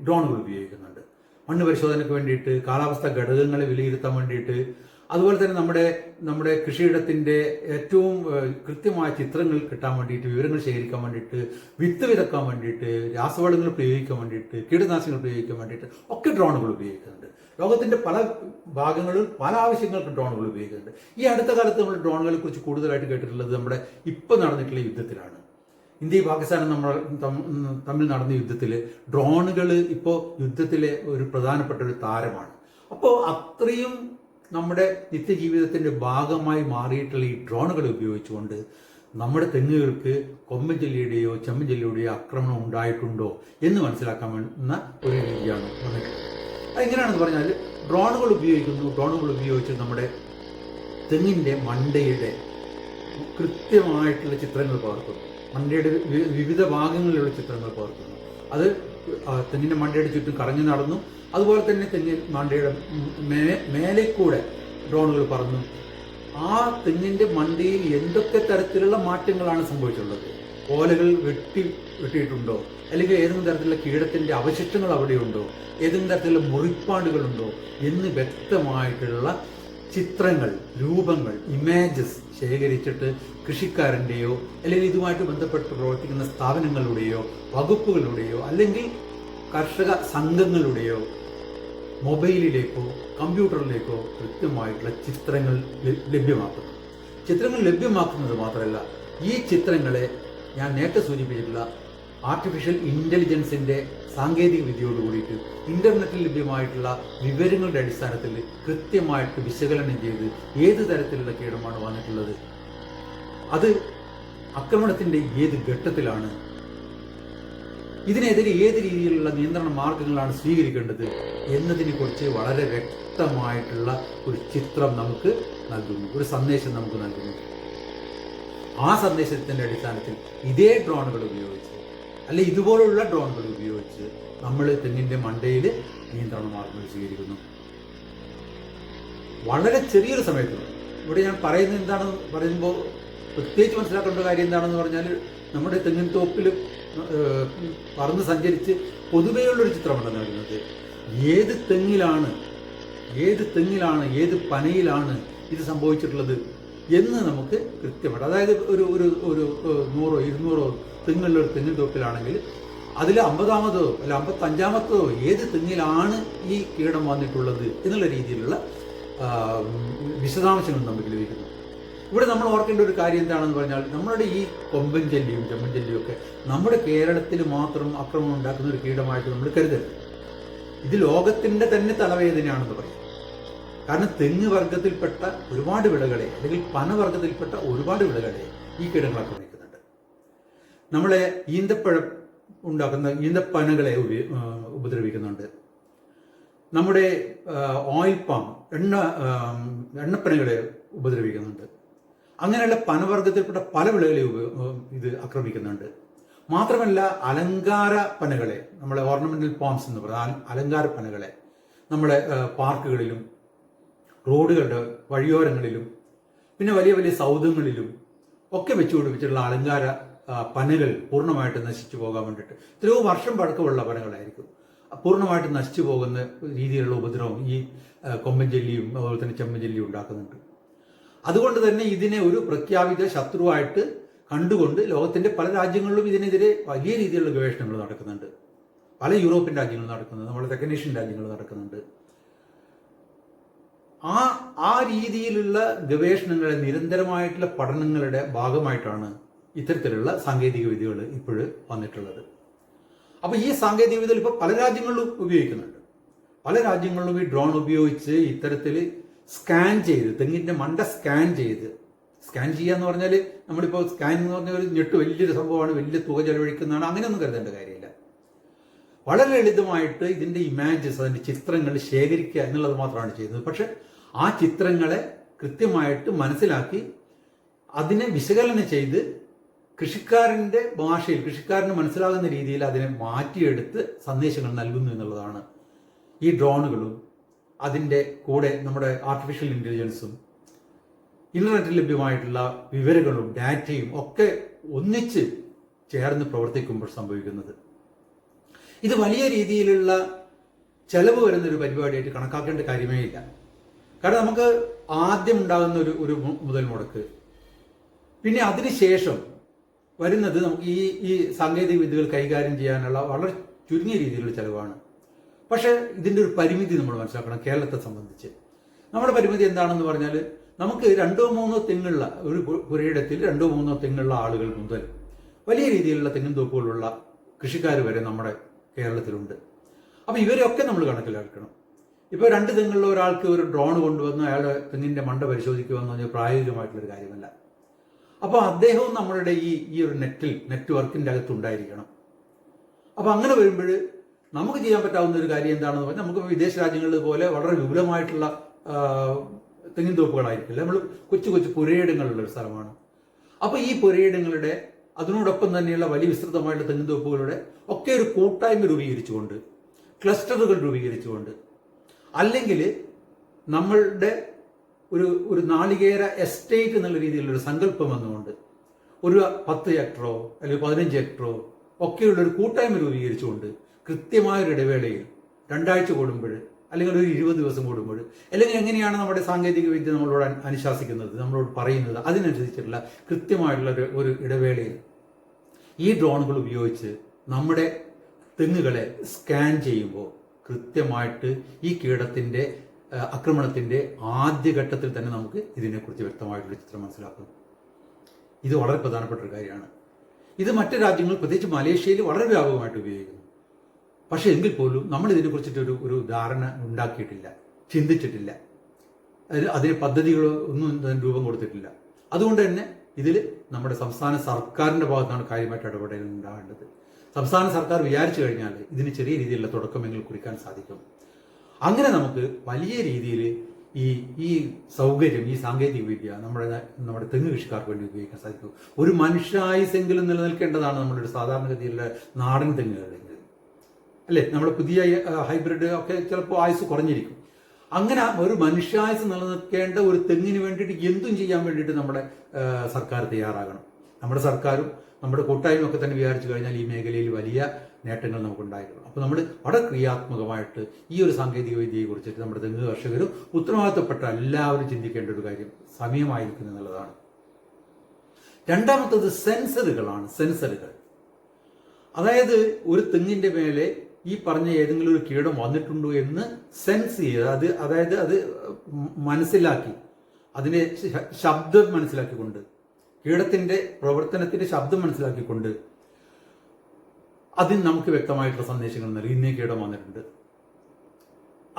ഡ്രോണുകൾ ഉപയോഗിക്കുന്നുണ്ട്. മണ്ണ് പരിശോധനയ്ക്ക് വേണ്ടിയിട്ട്, കാലാവസ്ഥ ഘടകങ്ങളെ വിലയിരുത്താൻ വേണ്ടിയിട്ട്, അതുപോലെ തന്നെ നമ്മുടെ കൃഷിയിടത്തിന്റെ ഏറ്റവും കൃത്യമായ ചിത്രങ്ങൾ കിട്ടാൻ വേണ്ടിയിട്ട്, വിവരങ്ങൾ ശേഖരിക്കാൻ വേണ്ടിയിട്ട്, വിത്ത് വിതക്കാൻ വേണ്ടിയിട്ട്, രാസവളങ്ങൾ പ്രയോഗിക്കാൻ വേണ്ടിയിട്ട്, കീടനാശിനികൾ പ്രയോഗിക്കാൻ വേണ്ടിയിട്ട് ഒക്കെ ഡ്രോണുകൾ ഉപയോഗിക്കുന്നുണ്ട്. ലോകത്തിന്റെ പല ഭാഗങ്ങളിൽ പല ആവശ്യങ്ങൾക്ക് ഡ്രോണുകൾ ഉപയോഗിക്കുന്നുണ്ട്. ഈ അടുത്ത കാലത്ത് നമ്മൾ ഡ്രോണുകളെ കുറിച്ച് കൂടുതലായിട്ട് കേട്ടിട്ടുള്ളത് നമ്മുടെ ഇപ്പം നടന്നിട്ടുള്ള യുദ്ധത്തിലാണ്. ഇന്ത്യയും പാകിസ്ഥാനും നമ്മൾ തമ്മിൽ നടന്ന യുദ്ധത്തിൽ ഡ്രോണുകൾ ഇപ്പോൾ യുദ്ധത്തിലെ ഒരു പ്രധാനപ്പെട്ട ഒരു താരമാണ്. അപ്പോൾ അത്രയും നമ്മുടെ നിത്യജീവിതത്തിന്റെ ഭാഗമായി മാറിയിട്ടുള്ള ഈ ഡ്രോണുകൾ ഉപയോഗിച്ചുകൊണ്ട് നമ്മുടെ തെങ്ങുകൾക്ക് കൊമ്പൻ ജെല്ലിയുടെയോ ചെമ്മൻ ജെല്ലിയുടെയോ ആക്രമണം ഉണ്ടായിട്ടുണ്ടോ എന്ന് മനസ്സിലാക്കാൻ വേണ്ടുന്ന ഒരു രീതിയാണ് വന്നിട്ടുള്ളത്. അതെങ്ങനെയാണെന്ന് പറഞ്ഞാൽ ഡ്രോണുകൾ ഉപയോഗിച്ച് നമ്മുടെ തെങ്ങിന്റെ മണ്ടയുടെ കൃത്യമായിട്ടുള്ള ചിത്രങ്ങൾ പകർത്തുന്നു. മണ്ടയുടെ വിവിധ ഭാഗങ്ങളിലുള്ള ചിത്രങ്ങൾ പകർത്തുന്നു. അത് തെങ്ങിന്റെ മണ്ടയുടെ ചുറ്റും കറങ്ങി നടന്നു. അതുപോലെ തന്നെ തെങ്ങിൻ മണ്ടയുടെ മേലെ കൂടെ ഡ്രോണുകൾ പറന്നു. ആ തെങ്ങിന്റെ മണ്ടയിൽ എന്തൊക്കെ തരത്തിലുള്ള മാറ്റങ്ങളാണ് സംഭവിച്ചിട്ടുള്ളത്, ഓലകൾ വെട്ടിയിട്ടുണ്ടോ, അല്ലെങ്കിൽ ഏതെങ്കിലും തരത്തിലുള്ള കീടത്തിന്റെ അവശിഷ്ടങ്ങൾ അവിടെയുണ്ടോ, ഏതെങ്കിലും തരത്തിലുള്ള മുറിപ്പാടുകളുണ്ടോ എന്ന് വ്യക്തമായിട്ടുള്ള ചിത്രങ്ങൾ, രൂപങ്ങൾ, ഇമേജസ് ശേഖരിച്ചിട്ട് കൃഷിക്കാരൻ്റെയോ അല്ലെങ്കിൽ ഇതുമായിട്ട് ബന്ധപ്പെട്ട് പ്രവർത്തിക്കുന്ന സ്ഥാപനങ്ങളുടെയോ വകുപ്പുകളുടെയോ അല്ലെങ്കിൽ കർഷക സംഘങ്ങളുടെയോ മൊബൈലിലേക്കോ കമ്പ്യൂട്ടറിലേക്കോ കൃത്യമായിട്ടുള്ള ചിത്രങ്ങൾ ലഭ്യമാക്കുന്നു. ചിത്രങ്ങൾ ലഭ്യമാക്കുന്നത് മാത്രമല്ല, ഈ ചിത്രങ്ങളെ ഞാൻ നേരത്തെ സൂചിപ്പിച്ചിട്ടുള്ള ആർട്ടിഫിഷ്യൽ ഇന്റലിജൻസിന്റെ സാങ്കേതിക വിദ്യയോട് കൂടിയിട്ട് ഇന്റർനെറ്റിൽ ലഭ്യമായിട്ടുള്ള വിവരങ്ങളുടെ അടിസ്ഥാനത്തിൽ കൃത്യമായിട്ട് വിശകലനം ചെയ്ത് ഏത് തരത്തിലുള്ള കീടമാണ് വന്നിട്ടുള്ളത്, അത് ആക്രമണത്തിന്റെ ഏത് ഘട്ടത്തിലാണ്, ഇതിനെതിരെ ഏത് രീതിയിലുള്ള നിയന്ത്രണ മാർഗങ്ങളാണ് സ്വീകരിക്കേണ്ടത് എന്നതിനെ കുറിച്ച് വളരെ വ്യക്തമായിട്ടുള്ള ഒരു ചിത്രം നമുക്ക് നൽകുന്നു, ഒരു സന്ദേശം നമുക്ക് നൽകുന്നു. ആ സന്ദേശത്തിന്റെ അടിസ്ഥാനത്തിൽ ഇതേ ഡ്രോണുകൾ ഉപയോഗിച്ച് അല്ലെ ഇതുപോലുള്ള ഡ്രോണുകൾ ഉപയോഗിച്ച് നമ്മൾ തെങ്ങിന്റെ മണ്ടയിൽ നിയന്ത്രണ മാർഗങ്ങൾ സ്വീകരിക്കുന്നു. വളരെ ചെറിയൊരു സമയത്ത്. ഇവിടെ ഞാൻ പറയുന്നത് എന്താണെന്ന് പറയുമ്പോൾ പ്രത്യേകിച്ച് മനസ്സിലാക്കേണ്ട കാര്യം എന്താണെന്ന് പറഞ്ഞാൽ, നമ്മുടെ തെങ്ങിൻ തോപ്പിൽ പറന്ന് സഞ്ചരിച്ച് പൊതുവെയുള്ളൊരു ചിത്രമല്ല നൽകുന്നത്. ഏത് തെങ്ങിലാണ് ഏത് പനയിലാണ് ഇത് സംഭവിച്ചിട്ടുള്ളത് എന്ന് നമുക്ക് കൃത്യമായിട്ട്, അതായത് ഒരു ഒരു ഒരു 100-200 തെങ്ങുള്ള ഒരു തെങ്ങിൻ തോപ്പിലാണെങ്കിൽ അതിൽ 50-മതോ അല്ല 55-മത്തോ ഏത് തെങ്ങിലാണ് ഈ കീടം വന്നിട്ടുള്ളത് എന്നുള്ള രീതിയിലുള്ള വിശദാംശങ്ങൾ നമുക്ക് ലഭിക്കുന്നു. ഇവിടെ നമ്മൾ ഓർക്കേണ്ട ഒരു കാര്യം എന്താണെന്ന് പറഞ്ഞാൽ, നമ്മളുടെ ഈ കൊമ്പൻ ചെല്ലിയും ചെമ്മൻ ചെല്ലിയും ഒക്കെ നമ്മുടെ കേരളത്തിൽ മാത്രം ആക്രമണം ഉണ്ടാക്കുന്ന ഒരു കീടമായിട്ട് നമ്മൾ കരുതരുത്. ഇത് ലോകത്തിൻ്റെ തന്നെ തലവേദനയാണെന്ന് പറയും. കാരണം തെങ്ങ് വർഗത്തിൽപ്പെട്ട ഒരുപാട് വിളകളെ, അല്ലെങ്കിൽ പനവർഗത്തിൽപ്പെട്ട ഒരുപാട് വിളകളെ ഈ കീടങ്ങൾ ആക്രമിക്കുന്നുണ്ട്. നമ്മളെ ഈന്തപ്പഴം ഉണ്ടാക്കുന്ന ഈന്തപ്പനകളെ ഉപദ്രവിക്കുന്നുണ്ട്. നമ്മുടെ ഓയിൽ പാം എണ്ണപ്പനകളെ ഉപദ്രവിക്കുന്നുണ്ട്. അങ്ങനെയുള്ള പനവർഗത്തിൽപ്പെട്ട പല വിളകളെ ഇത് ആക്രമിക്കുന്നുണ്ട്. മാത്രമല്ല അലങ്കാര പനകളെ, നമ്മളെ ഓർണമെന്റൽ പോംസ് എന്ന് പറയുന്ന അലങ്കാര പനകളെ നമ്മളെ പാർക്കുകളിലും റോഡുകളുടെ വഴിയോരങ്ങളിലും പിന്നെ വലിയ വലിയ സൗധങ്ങളിലും ഒക്കെ വെച്ചുപിടിപ്പിച്ചിട്ടുള്ള അലങ്കാര പനകൾ പൂർണ്ണമായിട്ട് നശിച്ചു പോകാൻ വേണ്ടിയിട്ട് എത്രയോ വർഷം പഴക്കമുള്ള പനകളായിരിക്കും. പൂർണ്ണമായിട്ട് നശിച്ചു പോകുന്ന രീതിയിലുള്ള ഉപദ്രവം ഈ കൊമ്പൻ ചെല്ലിയും അതുപോലെ തന്നെ ചെമ്മൻ ചെല്ലിയും ഉണ്ടാക്കുന്നുണ്ട്. അതുകൊണ്ട് തന്നെ ഇതിനെ ഒരു പ്രഖ്യാപിത ശത്രുവായിട്ട് കണ്ടുകൊണ്ട് ലോകത്തിന്റെ പല രാജ്യങ്ങളിലും ഇതിനെതിരെ വലിയ രീതിയിലുള്ള ഗവേഷണങ്ങൾ നടക്കുന്നുണ്ട്. പല യൂറോപ്യൻ രാജ്യങ്ങൾ നടക്കുന്നുണ്ട്, നമ്മുടെ തെക്കനേഷ്യൻ രാജ്യങ്ങൾ നടക്കുന്നുണ്ട്. ആ രീതിയിലുള്ള ഗവേഷണങ്ങളെ, നിരന്തരമായിട്ടുള്ള പഠനങ്ങളുടെ ഭാഗമായിട്ടാണ് ഇത്തരത്തിലുള്ള സാങ്കേതിക വിദ്യകൾ ഇപ്പോഴും വന്നിട്ടുള്ളത്. അപ്പൊ ഈ സാങ്കേതിക വിദ്യകൾ ഇപ്പോൾ പല രാജ്യങ്ങളിലും ഉപയോഗിക്കുന്നുണ്ട്. പല രാജ്യങ്ങളിലും ഈ ഡ്രോൺ ഉപയോഗിച്ച് ഇത്തരത്തിൽ സ്കാൻ ചെയ്ത്, തെങ്ങിന്റെ മണ്ട സ്കാൻ ചെയ്യുക എന്ന് പറഞ്ഞാൽ, നമ്മളിപ്പോൾ സ്കാൻ എന്ന് പറഞ്ഞ ഒരു വലിയൊരു സംഭവമാണ്, വലിയ തുക ചെലവഴിക്കുന്നതാണ്, അങ്ങനെയൊന്നും കരുതേണ്ട കാര്യമില്ല. വളരെ ലളിതമായിട്ട് ഇതിന്റെ ഇമേജസ്, അതിന്റെ ചിത്രങ്ങൾ ശേഖരിക്കുക എന്നുള്ളത് മാത്രമാണ് ചെയ്യുന്നത്. പക്ഷെ ആ ചിത്രങ്ങളെ കൃത്യമായിട്ട് മനസ്സിലാക്കി അതിനെ വിശകലനം ചെയ്ത് കൃഷിക്കാരന്റെ ഭാഷയിൽ, കൃഷിക്കാരന് മനസ്സിലാകുന്ന രീതിയിൽ അതിനെ മാറ്റിയെടുത്ത് സന്ദേശങ്ങൾ നൽകുന്നു എന്നുള്ളതാണ് ഈ ഡ്രോണുകളും അതിൻ്റെ കൂടെ നമ്മുടെ ആർട്ടിഫിഷ്യൽ ഇന്റലിജൻസും ഇന്റർനെറ്റിൽ ലഭ്യമായിട്ടുള്ള വിവരങ്ങളും ഡാറ്റയും ഒക്കെ ഒന്നിച്ച് ചേർന്ന് പ്രവർത്തിക്കുമ്പോൾ സംഭവിക്കുന്നത്. ഇത് വലിയ രീതിയിലുള്ള ചെലവ് വരുന്നൊരു പരിപാടിയായിട്ട് കണക്കാക്കേണ്ട കാര്യമേ ഇല്ല. കാരണം നമുക്ക് ആദ്യം ഉണ്ടാകുന്ന ഒരു മുതൽ മുടക്ക്, പിന്നെ അതിനുശേഷം വരുന്നത് നമുക്ക് ഈ സാങ്കേതിക വിദ്യകൾ കൈകാര്യം ചെയ്യാനുള്ള വളരെ ചുരുങ്ങിയ രീതിയിലുള്ള ചെലവാണ്. പക്ഷേ ഇതിൻ്റെ ഒരു പരിമിതി നമ്മൾ മനസ്സിലാക്കണം. കേരളത്തെ സംബന്ധിച്ച് നമ്മുടെ പരിമിതി എന്താണെന്ന് പറഞ്ഞാൽ, നമുക്ക് 2-3 തെങ്ങുള്ള ഒരു പുരയിടത്തിൽ 2-3 തെങ്ങുള്ള ആളുകൾ മുതൽ വലിയ രീതിയിലുള്ള തെങ്ങിൻ തോപ്പുകളുള്ള കൃഷിക്കാർ വരെ നമ്മുടെ കേരളത്തിലുണ്ട്. അപ്പോൾ ഇവരെയൊക്കെ നമ്മൾ കണക്കിലെടുക്കണം. ഇപ്പോൾ 2 തെങ്ങുള്ള ഒരാൾക്ക് ഒരു ഡ്രോൺ കൊണ്ടുവന്ന് അയാളുടെ തെങ്ങിൻ്റെ മണ്ട പരിശോധിക്കുക എന്ന് പറഞ്ഞാൽ പ്രായോഗികമായിട്ടുള്ളൊരു കാര്യമല്ല. അപ്പോൾ അദ്ദേഹവും നമ്മളുടെ ഈ ഒരു നെറ്റ്വർക്കിൻ്റെ അകത്തുണ്ടായിരിക്കണം. അപ്പോൾ അങ്ങനെ വരുമ്പോൾ നമുക്ക് ചെയ്യാൻ പറ്റാവുന്ന ഒരു കാര്യം എന്താണെന്ന് പറഞ്ഞാൽ, നമുക്ക് വിദേശ രാജ്യങ്ങളിൽ പോലെ വളരെ വിപുലമായിട്ടുള്ള തെങ്ങിൻ തോപ്പുകളായിരിക്കില്ല. നമ്മൾ കൊച്ചു കൊച്ചു പുരയിടങ്ങളുള്ള ഒരു സ്ഥലമാണ്. അപ്പോൾ ഈ പുരയിടങ്ങളുടെ അതിനോടൊപ്പം തന്നെയുള്ള വലിയ വിസ്തൃതമായിട്ടുള്ള തെങ്ങിൻ തോപ്പുകളുടെ ഒക്കെ ഒരു കൂട്ടായ്മ രൂപീകരിച്ചുകൊണ്ട്, ക്ലസ്റ്ററുകൾ രൂപീകരിച്ചുകൊണ്ട്, അല്ലെങ്കിൽ നമ്മളുടെ ഒരു നാളികേര എസ്റ്റേറ്റ് എന്നുള്ള രീതിയിലുള്ളൊരു സങ്കല്പം വന്നുകൊണ്ട് ഒരു 10 ഹെക്ടറോ അല്ലെങ്കിൽ 15 ഹെക്ടറോ ഒക്കെയുള്ള ഒരു കൂട്ടായ്മ രൂപീകരിച്ചുകൊണ്ട് കൃത്യമായൊരു ഇടവേളയിൽ 2 ആഴ്ച കൂടുമ്പോൾ അല്ലെങ്കിൽ ഒരു 20 ദിവസം കൂടുമ്പോൾ, അല്ലെങ്കിൽ എങ്ങനെയാണ് നമ്മുടെ സാങ്കേതിക വിദ്യ നമ്മളോട് അനുശാസിക്കുന്നത്, നമ്മളോട് പറയുന്നത്, അതിനനുസരിച്ചിട്ടുള്ള കൃത്യമായിട്ടുള്ള ഒരു ഇടവേളയിൽ ഈ ഡ്രോണുകൾ ഉപയോഗിച്ച് നമ്മുടെ തെങ്ങുകളെ സ്കാൻ ചെയ്യുമ്പോൾ കൃത്യമായിട്ട് ഈ കീടത്തിൻ്റെ ആക്രമണത്തിൻ്റെ ആദ്യഘട്ടത്തിൽ തന്നെ നമുക്ക് ഇതിനെക്കുറിച്ച് വ്യക്തമായിട്ടുള്ള ചിത്രം മനസ്സിലാക്കും. ഇത് വളരെ പ്രധാനപ്പെട്ട ഒരു കാര്യമാണ്. ഇത് മറ്റ് രാജ്യങ്ങൾ, പ്രത്യേകിച്ച് മലേഷ്യയിൽ വളരെ വ്യാപകമായിട്ട് ഉപയോഗിക്കുന്നു. പക്ഷേ എങ്കിൽ പോലും നമ്മൾ ഇതിനെക്കുറിച്ചിട്ട് ഒരു ധാരണ ഉണ്ടാക്കിയിട്ടില്ല, ചിന്തിച്ചിട്ടില്ല, അതിന് പദ്ധതികളോ ഒന്നും രൂപം കൊടുത്തിട്ടില്ല. അതുകൊണ്ട് തന്നെ ഇതിൽ നമ്മുടെ സംസ്ഥാന സർക്കാരിൻ്റെ ഭാഗത്താണ് കാര്യമായിട്ട് ഇടപെടൽ ഉണ്ടാകേണ്ടത്. സംസ്ഥാന സർക്കാർ വിചാരിച്ചു കഴിഞ്ഞാൽ ഇതിന് ചെറിയ രീതിയിലുള്ള തുടക്കമെങ്കിലും കുറിക്കാൻ സാധിക്കും. അങ്ങനെ നമുക്ക് വലിയ രീതിയിൽ ഈ സൗകര്യം, ഈ സാങ്കേതിക വിദ്യ നമ്മുടെ തെങ്ങ് കൃഷിക്കാർക്ക് വേണ്ടി ഉപയോഗിക്കാൻ സാധിക്കും. ഒരു മനുഷ്യായുസെങ്കിലും നിലനിൽക്കേണ്ടതാണ് നമ്മളുടെ സാധാരണഗതിയിലുള്ള നാടൻ തെങ്ങുകളെങ്കിൽ, അല്ലേ? നമ്മുടെ പുതിയ ഹൈബ്രിഡ് ഒക്കെ ചിലപ്പോൾ ആയുസ് കുറഞ്ഞിരിക്കും. അങ്ങനെ ഒരു മനുഷ്യായുസ് നിലനിൽക്കേണ്ട ഒരു തെങ്ങിന് വേണ്ടിയിട്ട് എന്തും ചെയ്യാൻ വേണ്ടിയിട്ട് നമ്മുടെ സർക്കാർ തയ്യാറാകണം. നമ്മുടെ സർക്കാരും നമ്മുടെ കൂട്ടായ്മ ഒക്കെ തന്നെ വിചാരിച്ചു കഴിഞ്ഞാൽ ഈ മേഖലയിൽ വലിയ നേട്ടങ്ങൾ നമുക്കുണ്ടായിരുന്നു. അപ്പോൾ നമ്മൾ വളരെ ക്രിയാത്മകമായിട്ട് ഈ ഒരു സാങ്കേതിക വിദ്യയെ കുറിച്ചിട്ട് നമ്മുടെ തെങ്ങ് കർഷകരും ഉത്തരവാദിത്തപ്പെട്ട എല്ലാവരും ചിന്തിക്കേണ്ട ഒരു കാര്യം സമയമായിരിക്കുന്നു എന്നുള്ളതാണ്. രണ്ടാമത്തത് സെൻസറുകളാണ്. സെൻസറുകൾ, അതായത് ഒരു തെങ്ങിന്റെ മേലെ ഈ പറഞ്ഞ ഏതെങ്കിലും ഒരു കീടം വന്നിട്ടുണ്ടോ എന്ന് സെൻസ് ചെയ്ത് അതായത് അത് മനസ്സിലാക്കി, അതിന്റെ ശബ്ദം മനസ്സിലാക്കിക്കൊണ്ട്, കീടത്തിന്റെ പ്രവർത്തനത്തിന്റെ ശബ്ദം മനസ്സിലാക്കിക്കൊണ്ട് അതിന് നമുക്ക് വ്യക്തമായിട്ടുള്ള സന്ദേശങ്ങൾ നൽകി ഇന്നേ കീടം വന്നിട്ടുണ്ട്.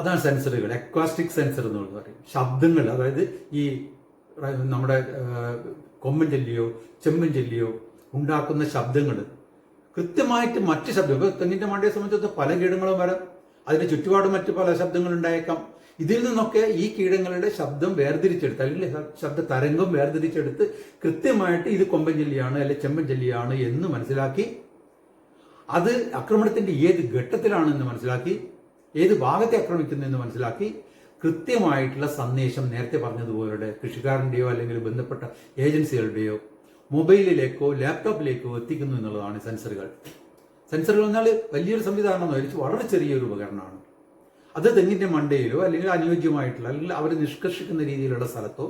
അതാണ് സെൻസറുകൾ. അക്വാസ്റ്റിക് സെൻസർ എന്ന് പറയും. ശബ്ദങ്ങൾ, അതായത് ഈ നമ്മുടെ കൊമ്പൻ ചെല്ലിയോ ചെമ്പൻ ചെല്ലിയോ ഉണ്ടാക്കുന്ന ശബ്ദങ്ങൾ കൃത്യമായിട്ട് മറ്റ് ശബ്ദം, ഇപ്പൊ തെങ്ങിന്റെ മണ്ടയെ സംബന്ധിച്ച് പല കീടങ്ങളും വരാം, അതിന്റെ ചുറ്റുപാട് മറ്റ് പല ശബ്ദങ്ങൾ ഉണ്ടായേക്കാം. ഇതിൽ നിന്നൊക്കെ ഈ കീടങ്ങളുടെ ശബ്ദം വേർതിരിച്ചെടുത്ത്, അല്ലെങ്കിൽ ശബ്ദ തരംഗം വേർതിരിച്ചെടുത്ത് കൃത്യമായിട്ട് ഇത് കൊമ്പൻ ചെല്ലിയാണ് അല്ലെ ചെമ്പൻ ചെല്ലിയാണ് എന്ന് മനസ്സിലാക്കി, അത് ആക്രമണത്തിന്റെ ഏത് ഘട്ടത്തിലാണെന്ന് മനസ്സിലാക്കി, ഏത് ഭാഗത്തെ ആക്രമിക്കുന്നതെന്ന് മനസ്സിലാക്കി കൃത്യമായിട്ടുള്ള സന്ദേശം നേരത്തെ പറഞ്ഞതുപോലെ കൃഷിക്കാരന്റെയോ അല്ലെങ്കിൽ ബന്ധപ്പെട്ട ഏജൻസികളുടെയോ മൊബൈലിലേക്കോ ലാപ്ടോപ്പിലേക്കോ എത്തിക്കുന്നു എന്നുള്ളതാണ് സെൻസറുകൾ. സെൻസറുകൾ എന്നാൽ വലിയൊരു സംവിധാനമെന്ന് വളരെ ചെറിയൊരു ഉപകരണമാണ്. അത് തെങ്ങിന്റെ മണ്ടയിലോ അല്ലെങ്കിൽ അനുയോജ്യമായിട്ടുള്ള അല്ലെങ്കിൽ അവർ നിഷ്കർഷിക്കുന്ന രീതിയിലുള്ള സ്ഥലത്തോ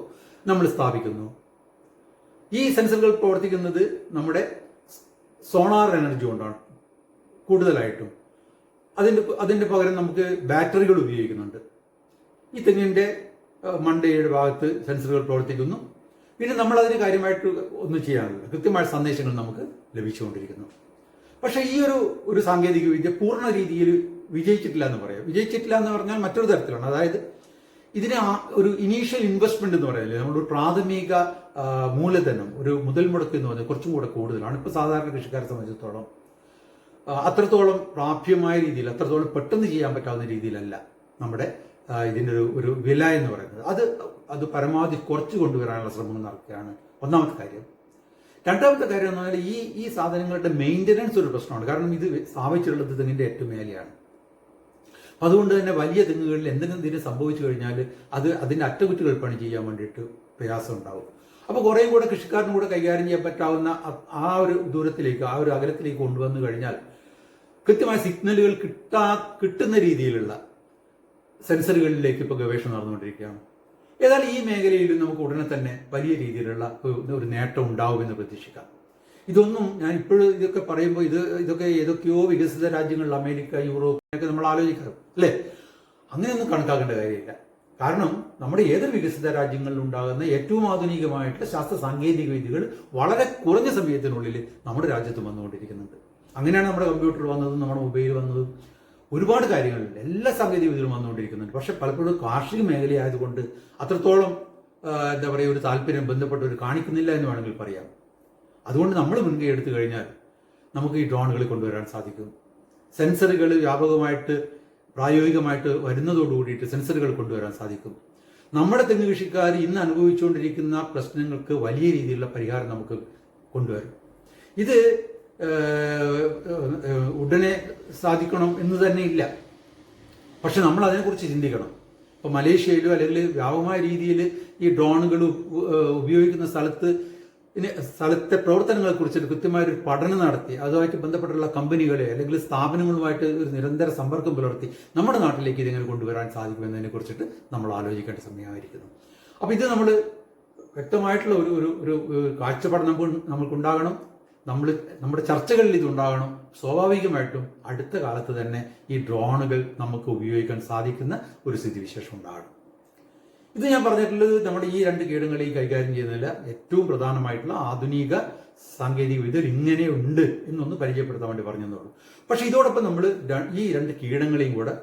നമ്മൾ സ്ഥാപിക്കുന്നു. ഈ സെൻസറുകൾ പ്രവർത്തിക്കുന്നത് നമ്മുടെ സോണാർ എനർജി കൊണ്ടാണ് കൂടുതലായിട്ടും. അതിന്റെ പകരം നമുക്ക് ബാറ്ററികൾ ഉപയോഗിക്കുന്നുണ്ട്. ഈ തെങ്ങിന്റെ മണ്ടയുടെ ഭാഗത്ത് സെൻസറുകൾ പ്രവർത്തിക്കുന്നു. പിന്നെ നമ്മൾ അതിന് കാര്യമായിട്ട് ഒന്നും ചെയ്യാറില്ല, കൃത്യമായ സന്ദേശങ്ങൾ നമുക്ക് ലഭിച്ചുകൊണ്ടിരിക്കുന്നു. പക്ഷേ ഈ ഒരു സാങ്കേതിക വിദ്യ പൂർണ്ണ രീതിയിൽ വിജയിച്ചിട്ടില്ല എന്ന് പറയാം. വിജയിച്ചിട്ടില്ല എന്ന് പറഞ്ഞാൽ മറ്റൊരു തരത്തിലാണ്. അതായത് ഇതിന് ഒരു ഇനീഷ്യൽ ഇൻവെസ്റ്റ്മെന്റ് എന്ന് പറയില്ലേ, നമ്മുടെ പ്രാഥമിക മൂലധനം, ഒരു മുതൽ മുടക്ക് എന്ന് പറഞ്ഞാൽ കുറച്ചും കൂടെ കൂടുതലാണ്. ഇപ്പൊ സാധാരണ കൃഷിക്കാരെ സംബന്ധിച്ചിടത്തോളം അത്രത്തോളം പ്രാപ്യമായ രീതിയിൽ, അത്രത്തോളം പെട്ടെന്ന് ചെയ്യാൻ പറ്റാവുന്ന രീതിയിലല്ല നമ്മുടെ ഇതിൻ്റെ ഒരു വില എന്ന് പറയുന്നത്. അത് പരമാവധി കുറച്ച് കൊണ്ടുവരാനുള്ള ശ്രമം നടക്കുകയാണ് ഒന്നാമത്തെ കാര്യം. രണ്ടാമത്തെ കാര്യം എന്ന് പറഞ്ഞാൽ ഈ സാധനങ്ങളുടെ മെയിൻ്റനൻസ് ഒരു പ്രശ്നമാണ്. കാരണം ഇത് സ്ഥാപിച്ചിട്ടുള്ളത് തെങ്ങിന്റെ ഏറ്റവും മേലെയാണ്. അതുകൊണ്ട് തന്നെ വലിയ തെങ്ങുകളിൽ എന്തെങ്കിലും ഇതിന് സംഭവിച്ചു കഴിഞ്ഞാൽ അതിന്റെ അറ്റകുറ്റകൾ പണി ചെയ്യാൻ വേണ്ടിയിട്ട് പ്രയാസം ഉണ്ടാവും. അപ്പോൾ കുറേയും കൂടെ കൃഷിക്കാരനും കൂടെ കൈകാര്യം ചെയ്യാൻ പറ്റാവുന്ന ആ ഒരു ദൂരത്തിലേക്ക്, ആ ഒരു അകലത്തിലേക്ക് കൊണ്ടുവന്നു കഴിഞ്ഞാൽ കൃത്യമായ സിഗ്നലുകൾ കിട്ടുന്ന രീതിയിലുള്ള സെൻസറുകളിലേക്ക് ഇപ്പോൾ ഗവേഷണം നടന്നുകൊണ്ടിരിക്കുകയാണ്. ഏതായാലും ഈ മേഖലയിൽ നമുക്ക് ഉടനെ തന്നെ വലിയ രീതിയിലുള്ള ഒരു നേട്ടം ഉണ്ടാവുമെന്ന് പ്രതീക്ഷിക്കാം. ഇതൊന്നും ഞാൻ ഇപ്പോഴും ഇതൊക്കെ പറയുമ്പോൾ ഇതൊക്കെ ഏതൊക്കെയോ വികസിത രാജ്യങ്ങളിൽ, അമേരിക്ക, യൂറോപ്പിനൊക്കെ നമ്മൾ ആലോചിക്കാറ് അല്ലേ? അങ്ങനെയൊന്നും കണക്കാക്കേണ്ട കാര്യമില്ല. കാരണം നമ്മുടെ ഏതൊരു വികസിത രാജ്യങ്ങളിൽ ഉണ്ടാകുന്ന ഏറ്റവും ആധുനികമായിട്ടുള്ള ശാസ്ത്ര സാങ്കേതിക വിദ്യകൾ വളരെ കുറഞ്ഞ സമയത്തിനുള്ളിൽ നമ്മുടെ രാജ്യത്ത് വന്നുകൊണ്ടിരിക്കുന്നുണ്ട്. അങ്ങനെയാണ് നമ്മുടെ കമ്പ്യൂട്ടർ വന്നതും നമ്മുടെ മൊബൈൽ വന്നതും ഒരുപാട് കാര്യങ്ങളുണ്ട്. എല്ലാ സാങ്കേതിക വിദ്യകളും വന്നുകൊണ്ടിരിക്കുന്നുണ്ട്. പക്ഷെ പലപ്പോഴും കാർഷിക മേഖലയായതുകൊണ്ട് അത്രത്തോളം എന്താ പറയുക ഒരു താല്പര്യം ബന്ധപ്പെട്ടവർ കാണിക്കുന്നില്ല എന്ന് വേണമെങ്കിൽ പറയാം. അതുകൊണ്ട് നമ്മൾ മുൻകൈ എടുത്തു കഴിഞ്ഞാൽ നമുക്ക് ഈ ഡ്രോണുകൾ കൊണ്ടുവരാൻ സാധിക്കും. സെൻസറുകൾ വ്യാപകമായിട്ട് പ്രായോഗികമായിട്ട് വരുന്നതോടുകൂടിയിട്ട് സെൻസറുകൾ കൊണ്ടുവരാൻ സാധിക്കും. നമ്മുടെ തെങ്ങ് കൃഷിക്കാർ ഇന്ന് അനുഭവിച്ചുകൊണ്ടിരിക്കുന്ന പ്രശ്നങ്ങൾക്ക് വലിയ രീതിയിലുള്ള പരിഹാരം നമുക്ക് കൊണ്ടുവരും. ഇത് ഉടനെ സാധിക്കണം എന്ന് തന്നെ ഇല്ല. പക്ഷെ നമ്മൾ അതിനെക്കുറിച്ച് ചിന്തിക്കണം. ഇപ്പോൾ മലേഷ്യയിലോ അല്ലെങ്കിൽ വ്യാപകമായ രീതിയിൽ ഈ ഡ്രോണുകൾ ഉപയോഗിക്കുന്ന സ്ഥലത്തെ പ്രവർത്തനങ്ങളെ കുറിച്ച് കൃത്യമായ ഒരു പഠനം നടത്തി അതുമായിട്ട് ബന്ധപ്പെട്ടുള്ള കമ്പനികളെ അല്ലെങ്കിൽ സ്ഥാപനങ്ങളുമായിട്ട് ഒരു നിരന്തര സമ്പർക്കം പുലർത്തി നമ്മുടെ നാട്ടിലേക്ക് ഇതെങ്ങനെ കൊണ്ടുവരാൻ സാധിക്കുമെന്നതിനെ കുറിച്ചിട്ട് നമ്മൾ ആലോചിക്കേണ്ട സമയമായിരിക്കുന്നു. അപ്പോൾ ഇത് നമ്മൾ വ്യക്തമായിട്ടുള്ള ഒരു കാഴ്ചപ്പാട് നമുക്കുണ്ടാകണം. നമ്മുടെ ചർച്ചകളിൽ ഇതുണ്ടാകണം. സ്വാഭാവികമായിട്ടും അടുത്ത കാലത്ത് തന്നെ ഈ ഡ്രോണുകൾ നമുക്ക് ഉപയോഗിക്കാൻ സാധിക്കുന്ന ഒരു സ്ഥിതിവിശേഷം ഉണ്ടാകണം. ഇത് ഞാൻ പറഞ്ഞിട്ടുള്ളത് നമ്മുടെ ഈ രണ്ട് കീടങ്ങളെയും കൈകാര്യം ചെയ്യുന്നതിൽ ഏറ്റവും പ്രധാനമായിട്ടുള്ള ആധുനിക സാങ്കേതിക വിദ്യ ഇങ്ങനെ ഉണ്ട് എന്നൊന്ന് പരിചയപ്പെടുത്താൻ വേണ്ടി പറഞ്ഞെന്നുള്ളൂ. പക്ഷെ ഇതോടൊപ്പം നമ്മൾ ഈ രണ്ട് കീടങ്ങളെയും കൂടെ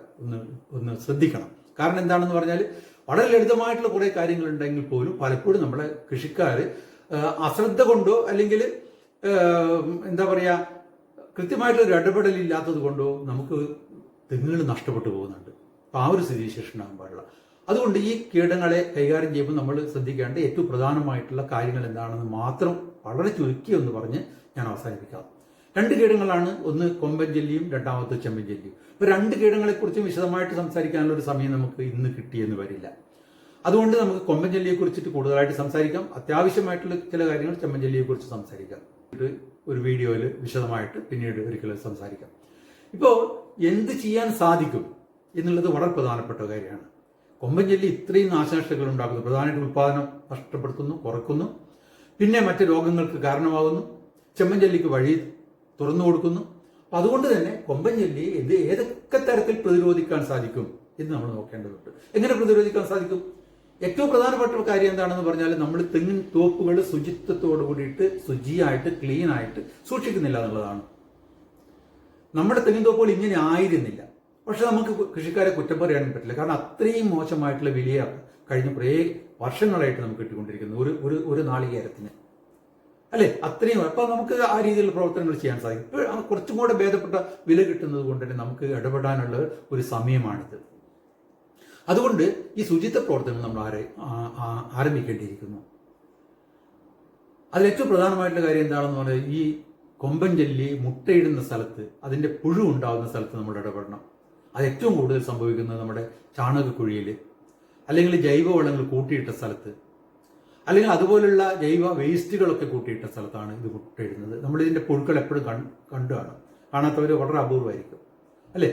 ഒന്ന് ശ്രദ്ധിക്കണം. കാരണം എന്താണെന്ന് പറഞ്ഞാൽ വളരെ ലളിതമായിട്ടുള്ള കുറേ കാര്യങ്ങളുണ്ടെങ്കിൽ പോലും പലപ്പോഴും നമ്മുടെ കൃഷിക്കാർ അശ്രദ്ധ കൊണ്ടോ അല്ലെങ്കിൽ എന്താ പറയുക കൃത്യമായിട്ടൊരു ഇടപെടലില്ലാത്തത് കൊണ്ടോ നമുക്ക് തെങ്ങുകൾ നഷ്ടപ്പെട്ടു പോകുന്നുണ്ട്. അപ്പോൾ ആ ഒരു സ്ഥിതിവിശേഷം ഉണ്ടാകാൻ പാടില്ല. അതുകൊണ്ട് ഈ കീടങ്ങളെ കൈകാര്യം ചെയ്യുമ്പോൾ നമ്മൾ ശ്രദ്ധിക്കേണ്ട ഏറ്റവും പ്രധാനമായിട്ടുള്ള കാര്യങ്ങൾ എന്താണെന്ന് മാത്രം വളരെ ചുരുക്കി ഒന്ന് പറഞ്ഞ് ഞാൻ അവസാനിപ്പിക്കാം. രണ്ട് കീടങ്ങളാണ്, ഒന്ന് കൊമ്പൻ ജെല്ലിയും രണ്ടാമത്തെ ചെമ്പൻ ജെല്ലിയും. ഇപ്പോൾ രണ്ട് കീടങ്ങളെക്കുറിച്ചും വിശദമായിട്ട് സംസാരിക്കാനുള്ള ഒരു സമയം നമുക്ക് ഇന്ന് കിട്ടിയെന്ന് വരില്ല. അതുകൊണ്ട് നമുക്ക് കൊമ്പൻ ജെല്ലിയെ കുറിച്ചിട്ട് കൂടുതലായിട്ട് സംസാരിക്കാം. അത്യാവശ്യമായിട്ടുള്ള ചില കാര്യങ്ങൾ ചെമ്പൻ ജെല്ലിയെ കുറിച്ച് സംസാരിക്കാം. ഒരു വീഡിയോയിൽ വിശദമായിട്ട് പിന്നീട് ഒരിക്കലും സംസാരിക്കാം. ഇപ്പോൾ എന്ത് ചെയ്യാൻ സാധിക്കും എന്നുള്ളത് വളരെ പ്രധാനപ്പെട്ട കാര്യമാണ്. കൊമ്പൻ ചെല്ലി ഇത്രയും നാശനഷ്ടങ്ങൾ ഉണ്ടാക്കുന്നു. പ്രധാനമായിട്ട് ഉൽപ്പാദനം നഷ്ടപ്പെടുത്തുന്നു, കുറക്കുന്നു, പിന്നെ മറ്റ് രോഗങ്ങൾക്ക് കാരണമാകുന്നു, ചെമ്മൻ ചെല്ലിക്ക് വഴി തുറന്നു കൊടുക്കുന്നു. അപ്പം അതുകൊണ്ട് തന്നെ കൊമ്പൻ ചെല്ലി ഏതൊക്കെ തരത്തിൽ പ്രതിരോധിക്കാൻ സാധിക്കും എന്ന് നമ്മൾ നോക്കേണ്ടതുണ്ട്. എങ്ങനെ പ്രതിരോധിക്കാൻ സാധിക്കും? ഏറ്റവും പ്രധാനപ്പെട്ട കാര്യം എന്താണെന്ന് പറഞ്ഞാൽ നമ്മൾ തെങ്ങിൻ തോപ്പുകൾ ശുചിത്വത്തോടു കൂടിയിട്ട് ശുചിയായിട്ട് ക്ലീൻ ആയിട്ട് സൂക്ഷിക്കുന്നില്ല എന്നുള്ളതാണ്. നമ്മുടെ തെങ്ങിൻ തോപ്പുകൾ ഇങ്ങനെ ആയിരുന്നില്ല. പക്ഷെ നമുക്ക് കൃഷിക്കാരെ കുറ്റം പറയാനും പറ്റില്ല. കാരണം അത്രയും മോശമായിട്ടുള്ള വിലയ കഴിഞ്ഞ കുറേ വർഷങ്ങളായിട്ട് നമുക്ക് കിട്ടിക്കൊണ്ടിരിക്കുന്നു ഒരു നാളികേരത്തിന്, അല്ലേ? അത്രയും. അപ്പൊ നമുക്ക് ആ രീതിയിലുള്ള പ്രവർത്തനങ്ങൾ ചെയ്യാൻ സാധിക്കും. ഇപ്പോൾ കുറച്ചും കൂടെ ഭേദപ്പെട്ട വില കിട്ടുന്നത് കൊണ്ട് തന്നെ നമുക്ക് ഇടപെടാനുള്ള ഒരു സമയമാണിത്. അതുകൊണ്ട് ഈ ശുചിത്വ പ്രവർത്തനങ്ങൾ നമ്മൾ ആരംഭിക്കേണ്ടിയിരിക്കുന്നു. അതിലേറ്റവും പ്രധാനമായിട്ടുള്ള കാര്യം എന്താണെന്ന് പറഞ്ഞാൽ ഈ കൊമ്പൻ ചെല്ലി മുട്ടയിടുന്ന സ്ഥലത്ത്, അതിന്റെ പുഴു ഉണ്ടാകുന്ന സ്ഥലത്ത് നമ്മൾ ഇടപെടണം. അത് ഏറ്റവും കൂടുതൽ സംഭവിക്കുന്നത് നമ്മുടെ ചാണകക്കുഴിയിൽ, അല്ലെങ്കിൽ ജൈവവളങ്ങൾ കൂട്ടിയിട്ട സ്ഥലത്ത്, അല്ലെങ്കിൽ അതുപോലുള്ള ജൈവ വേസ്റ്റുകളൊക്കെ കൂട്ടിയിട്ട സ്ഥലത്താണ് ഇത് മുട്ടയിടുന്നത്. നമ്മളിതിന്റെ പുഴുക്കൾ എപ്പോഴും കാണും. കാണാത്തവർ വളരെ അപൂർവമായിരിക്കും, അല്ലെ?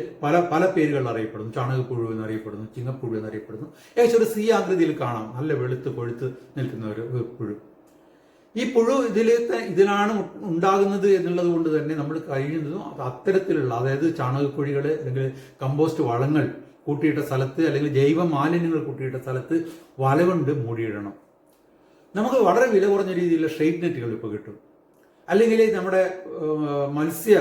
പല പേരുകളിൽ അറിയപ്പെടുന്നു. ചാണകപ്പുഴു എന്നറിയപ്പെടുന്നു, ചിങ്ങപ്പുഴു എന്നറിയപ്പെടുന്നു. ഏകദേശം ഒരു സി ആകൃതിയിൽ കാണാം, നല്ല വെളുത്ത് കൊഴുത്ത് നിൽക്കുന്ന ഒരു പുഴു. ഈ പുഴു ഇതിലാണ് ഉണ്ടാകുന്നത് എന്നുള്ളത് കൊണ്ട് തന്നെ നമ്മൾ കഴിയുന്നതും അത്തരത്തിലുള്ള, അതായത് ചാണകക്കുഴികൾ അല്ലെങ്കിൽ കമ്പോസ്റ്റ് വളങ്ങൾ കൂട്ടിയിട്ട സ്ഥലത്ത്, അല്ലെങ്കിൽ ജൈവ മാലിന്യങ്ങൾ കൂട്ടിയിട്ട സ്ഥലത്ത് വല കൊണ്ട് മൂടിയിടണം. നമുക്ക് വളരെ വില കുറഞ്ഞ രീതിയിലുള്ള സ്ട്രെയിറ്റ് നെറ്റുകൾ ഇപ്പോൾ കിട്ടും. അല്ലെങ്കിൽ നമ്മുടെ മത്സ്യ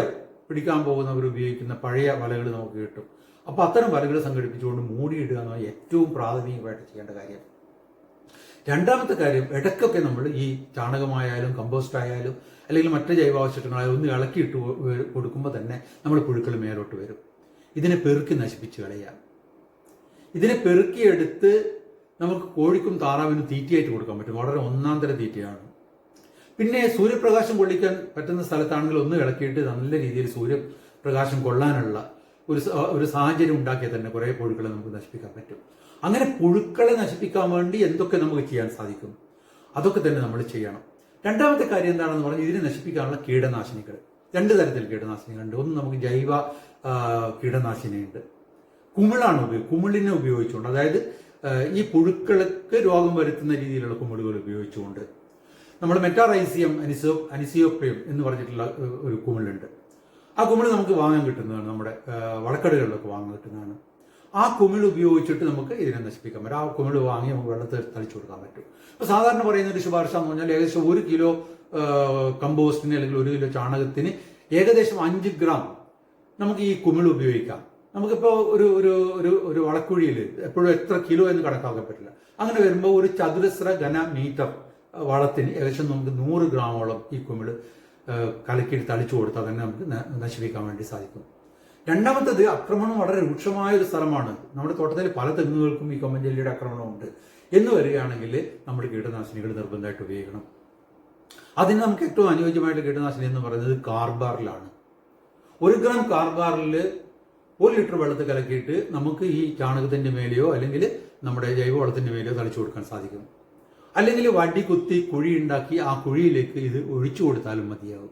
പിടിക്കാൻ പോകുന്നവർ ഉപയോഗിക്കുന്ന പഴയ വലകൾ നമുക്ക് കിട്ടും. അപ്പോൾ അത്തരം വലകൾ സംഘടിപ്പിച്ചുകൊണ്ട് മൂടിയിടുക എന്നാണ് ഏറ്റവും പ്രാഥമികമായിട്ട് ചെയ്യേണ്ട കാര്യം. രണ്ടാമത്തെ കാര്യം, ഇടയ്ക്കൊക്കെ നമ്മൾ ഈ ചാണകമായാലും കമ്പോസ്റ്റ് ആയാലും അല്ലെങ്കിൽ മറ്റ് ജൈവാവശിഷ്ടങ്ങളായാലും ഒന്ന് ഇളക്കിയിട്ട് കൊടുക്കുമ്പോൾ തന്നെ നമ്മൾ പുഴുക്കൾ മേലോട്ട് വരും. ഇതിനെ പെറുക്കി നശിപ്പിച്ച് കളയാം. ഇതിനെ പെറുക്കിയെടുത്ത് നമുക്ക് കോഴിക്കും താറാവിനും തീറ്റയായിട്ട് കൊടുക്കാൻ പറ്റും. വളരെ ഒന്നാം തരം തീറ്റയാണ്. പിന്നെ സൂര്യപ്രകാശം കൊള്ളിക്കാൻ പറ്റുന്ന സ്ഥലത്താണെങ്കിൽ ഒന്ന് ഇളക്കിയിട്ട് നല്ല രീതിയിൽ സൂര്യപ്രകാശം കൊള്ളാനുള്ള ഒരു സാഹചര്യം ഉണ്ടാക്കിയാൽ തന്നെ കുറേ പുഴുക്കളെ നമുക്ക് നശിപ്പിക്കാൻ പറ്റും. അങ്ങനെ പുഴുക്കളെ നശിപ്പിക്കാൻ വേണ്ടി എന്തൊക്കെ നമുക്ക് ചെയ്യാൻ സാധിക്കും അതൊക്കെ തന്നെ നമ്മൾ ചെയ്യണം. രണ്ടാമത്തെ കാര്യം എന്താണെന്ന് പറഞ്ഞാൽ ഇതിനെ നശിപ്പിക്കാനുള്ള കീടനാശിനികൾ. രണ്ട് തരത്തിൽ കീടനാശിനികളുണ്ട്. ഒന്ന് നമുക്ക് ജൈവ കീടനാശിനിയുണ്ട്. കുമിളിനെ ഉപയോഗിച്ചുകൊണ്ട്, അതായത് ഈ പുഴുക്കൾക്ക് രോഗം വരുത്തുന്ന രീതിയിലുള്ള കുമിളുകൾ ഉപയോഗിച്ചുകൊണ്ട്, നമ്മുടെ മെറ്റാറൈസിയം അനിസിയോപ്രിയം എന്ന് പറഞ്ഞിട്ടുള്ള ഒരു കുമിളുണ്ട്. ആ കുമിൾ നമുക്ക് വാങ്ങാൻ കിട്ടുന്നതാണ്, നമ്മുടെ വളക്കടകളിലൊക്കെ വാങ്ങാൻ കിട്ടുന്നതാണ്. ആ കുമിൾ ഉപയോഗിച്ചിട്ട് നമുക്ക് ഇതിനെ നശിപ്പിക്കാൻ പറ്റും. ആ കുമിൾ വാങ്ങി നമുക്ക് വെള്ളത്തിൽ തളിച്ചു കൊടുക്കാൻ പറ്റും. അപ്പോൾ സാധാരണ പറയുന്ന ഒരു ശുപാർശ എന്ന് പറഞ്ഞാൽ ഏകദേശം 1 കിലോ കമ്പോസ്റ്റിന് അല്ലെങ്കിൽ 1 കിലോ ചാണകത്തിന് ഏകദേശം 5 ഗ്രാം നമുക്ക് ഈ കുമിൾ ഉപയോഗിക്കാം. നമുക്കിപ്പോൾ ഒരു വളക്കുഴിയിൽ എപ്പോഴും എത്ര കിലോ എന്ന് കണക്കാക്കാൻ പറ്റില്ല. അങ്ങനെ വരുമ്പോൾ ഒരു ചതുരശ്ര ഘന മീറ്റർ വളത്തിന് ഏകദേശം നമുക്ക് 100 ഗ്രാമോളം ഈ കുമിൾ കലക്കിയിട്ട് തളിച്ചു കൊടുത്താൽ തന്നെ നമുക്ക് നശിപ്പിക്കാൻ വേണ്ടി സാധിക്കും. രണ്ടാമത്തത്, ആക്രമണം വളരെ രൂക്ഷമായ ഒരു സ്ഥലമാണ്. നമ്മുടെ തോട്ടത്തിൽ പല തെങ്ങുകൾക്കും ഈ കൊമ്പൻ ചെല്ലിയുടെ ആക്രമണമുണ്ട് എന്ന് വരികയാണെങ്കിൽ നമ്മൾ കീടനാശിനികൾ നിർബന്ധമായിട്ട് ഉപയോഗിക്കണം. അതിന് നമുക്ക് ഏറ്റവും അനുയോജ്യമായിട്ടുള്ള കീടനാശിനി എന്ന് പറയുന്നത് കാർബാറിലാണ്. 1 ഗ്രാം കാർബാറിൽ 1 ലിറ്റർ വെള്ളത്തിൽ കലക്കിയിട്ട് നമുക്ക് ഈ ചാണകത്തിന്റെ മേലെയോ അല്ലെങ്കിൽ നമ്മുടെ ജൈവവളത്തിന്റെ മേലെയോ തളിച്ചു കൊടുക്കാൻ സാധിക്കും. അല്ലെങ്കിൽ വടി കുത്തി കുഴി ഉണ്ടാക്കി ആ കുഴിയിലേക്ക് ഇത് ഒഴിച്ചു കൊടുത്താലും മതിയാകും.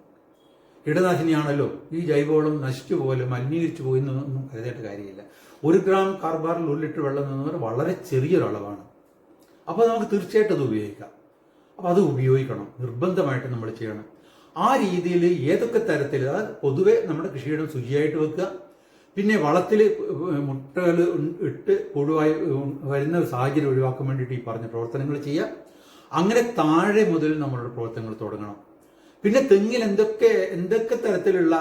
കീടനാശിനിയാണല്ലോ, ഈ ജൈവവളം നശിച്ചു പോലെ മലിനീകരിച്ചു പോയി എന്നൊന്നും കരുതേണ്ട കാര്യമില്ല. 1 ഗ്രാം കാർബാറിൽ 1 ലിറ്റർ വെള്ളം എന്ന് പറഞ്ഞാൽ വളരെ ചെറിയൊരളവാണ്. അപ്പോൾ നമുക്ക് തീർച്ചയായിട്ടും അത് ഉപയോഗിക്കാം. അപ്പോൾ അത് ഉപയോഗിക്കണം, നിർബന്ധമായിട്ട് നമ്മൾ ചെയ്യണം. ആ രീതിയിൽ ഏതൊക്കെ തരത്തിൽ, അതായത് പൊതുവെ നമ്മുടെ കൃഷിയിടം ശുചിയായിട്ട് വെക്കുക, പിന്നെ വളത്തിൽ മുട്ടകൾ ഇട്ട് പുഴുവായി വരുന്ന സാഹചര്യം ഒഴിവാക്കാൻ വേണ്ടിയിട്ട് ഈ പറഞ്ഞ പ്രവർത്തനങ്ങൾ ചെയ്യുക. അങ്ങനെ താഴെ മുതൽ നമ്മളുടെ പ്രവർത്തനങ്ങൾ തുടങ്ങണം. പിന്നെ തെങ്ങിൽ എന്തൊക്കെ തരത്തിലുള്ള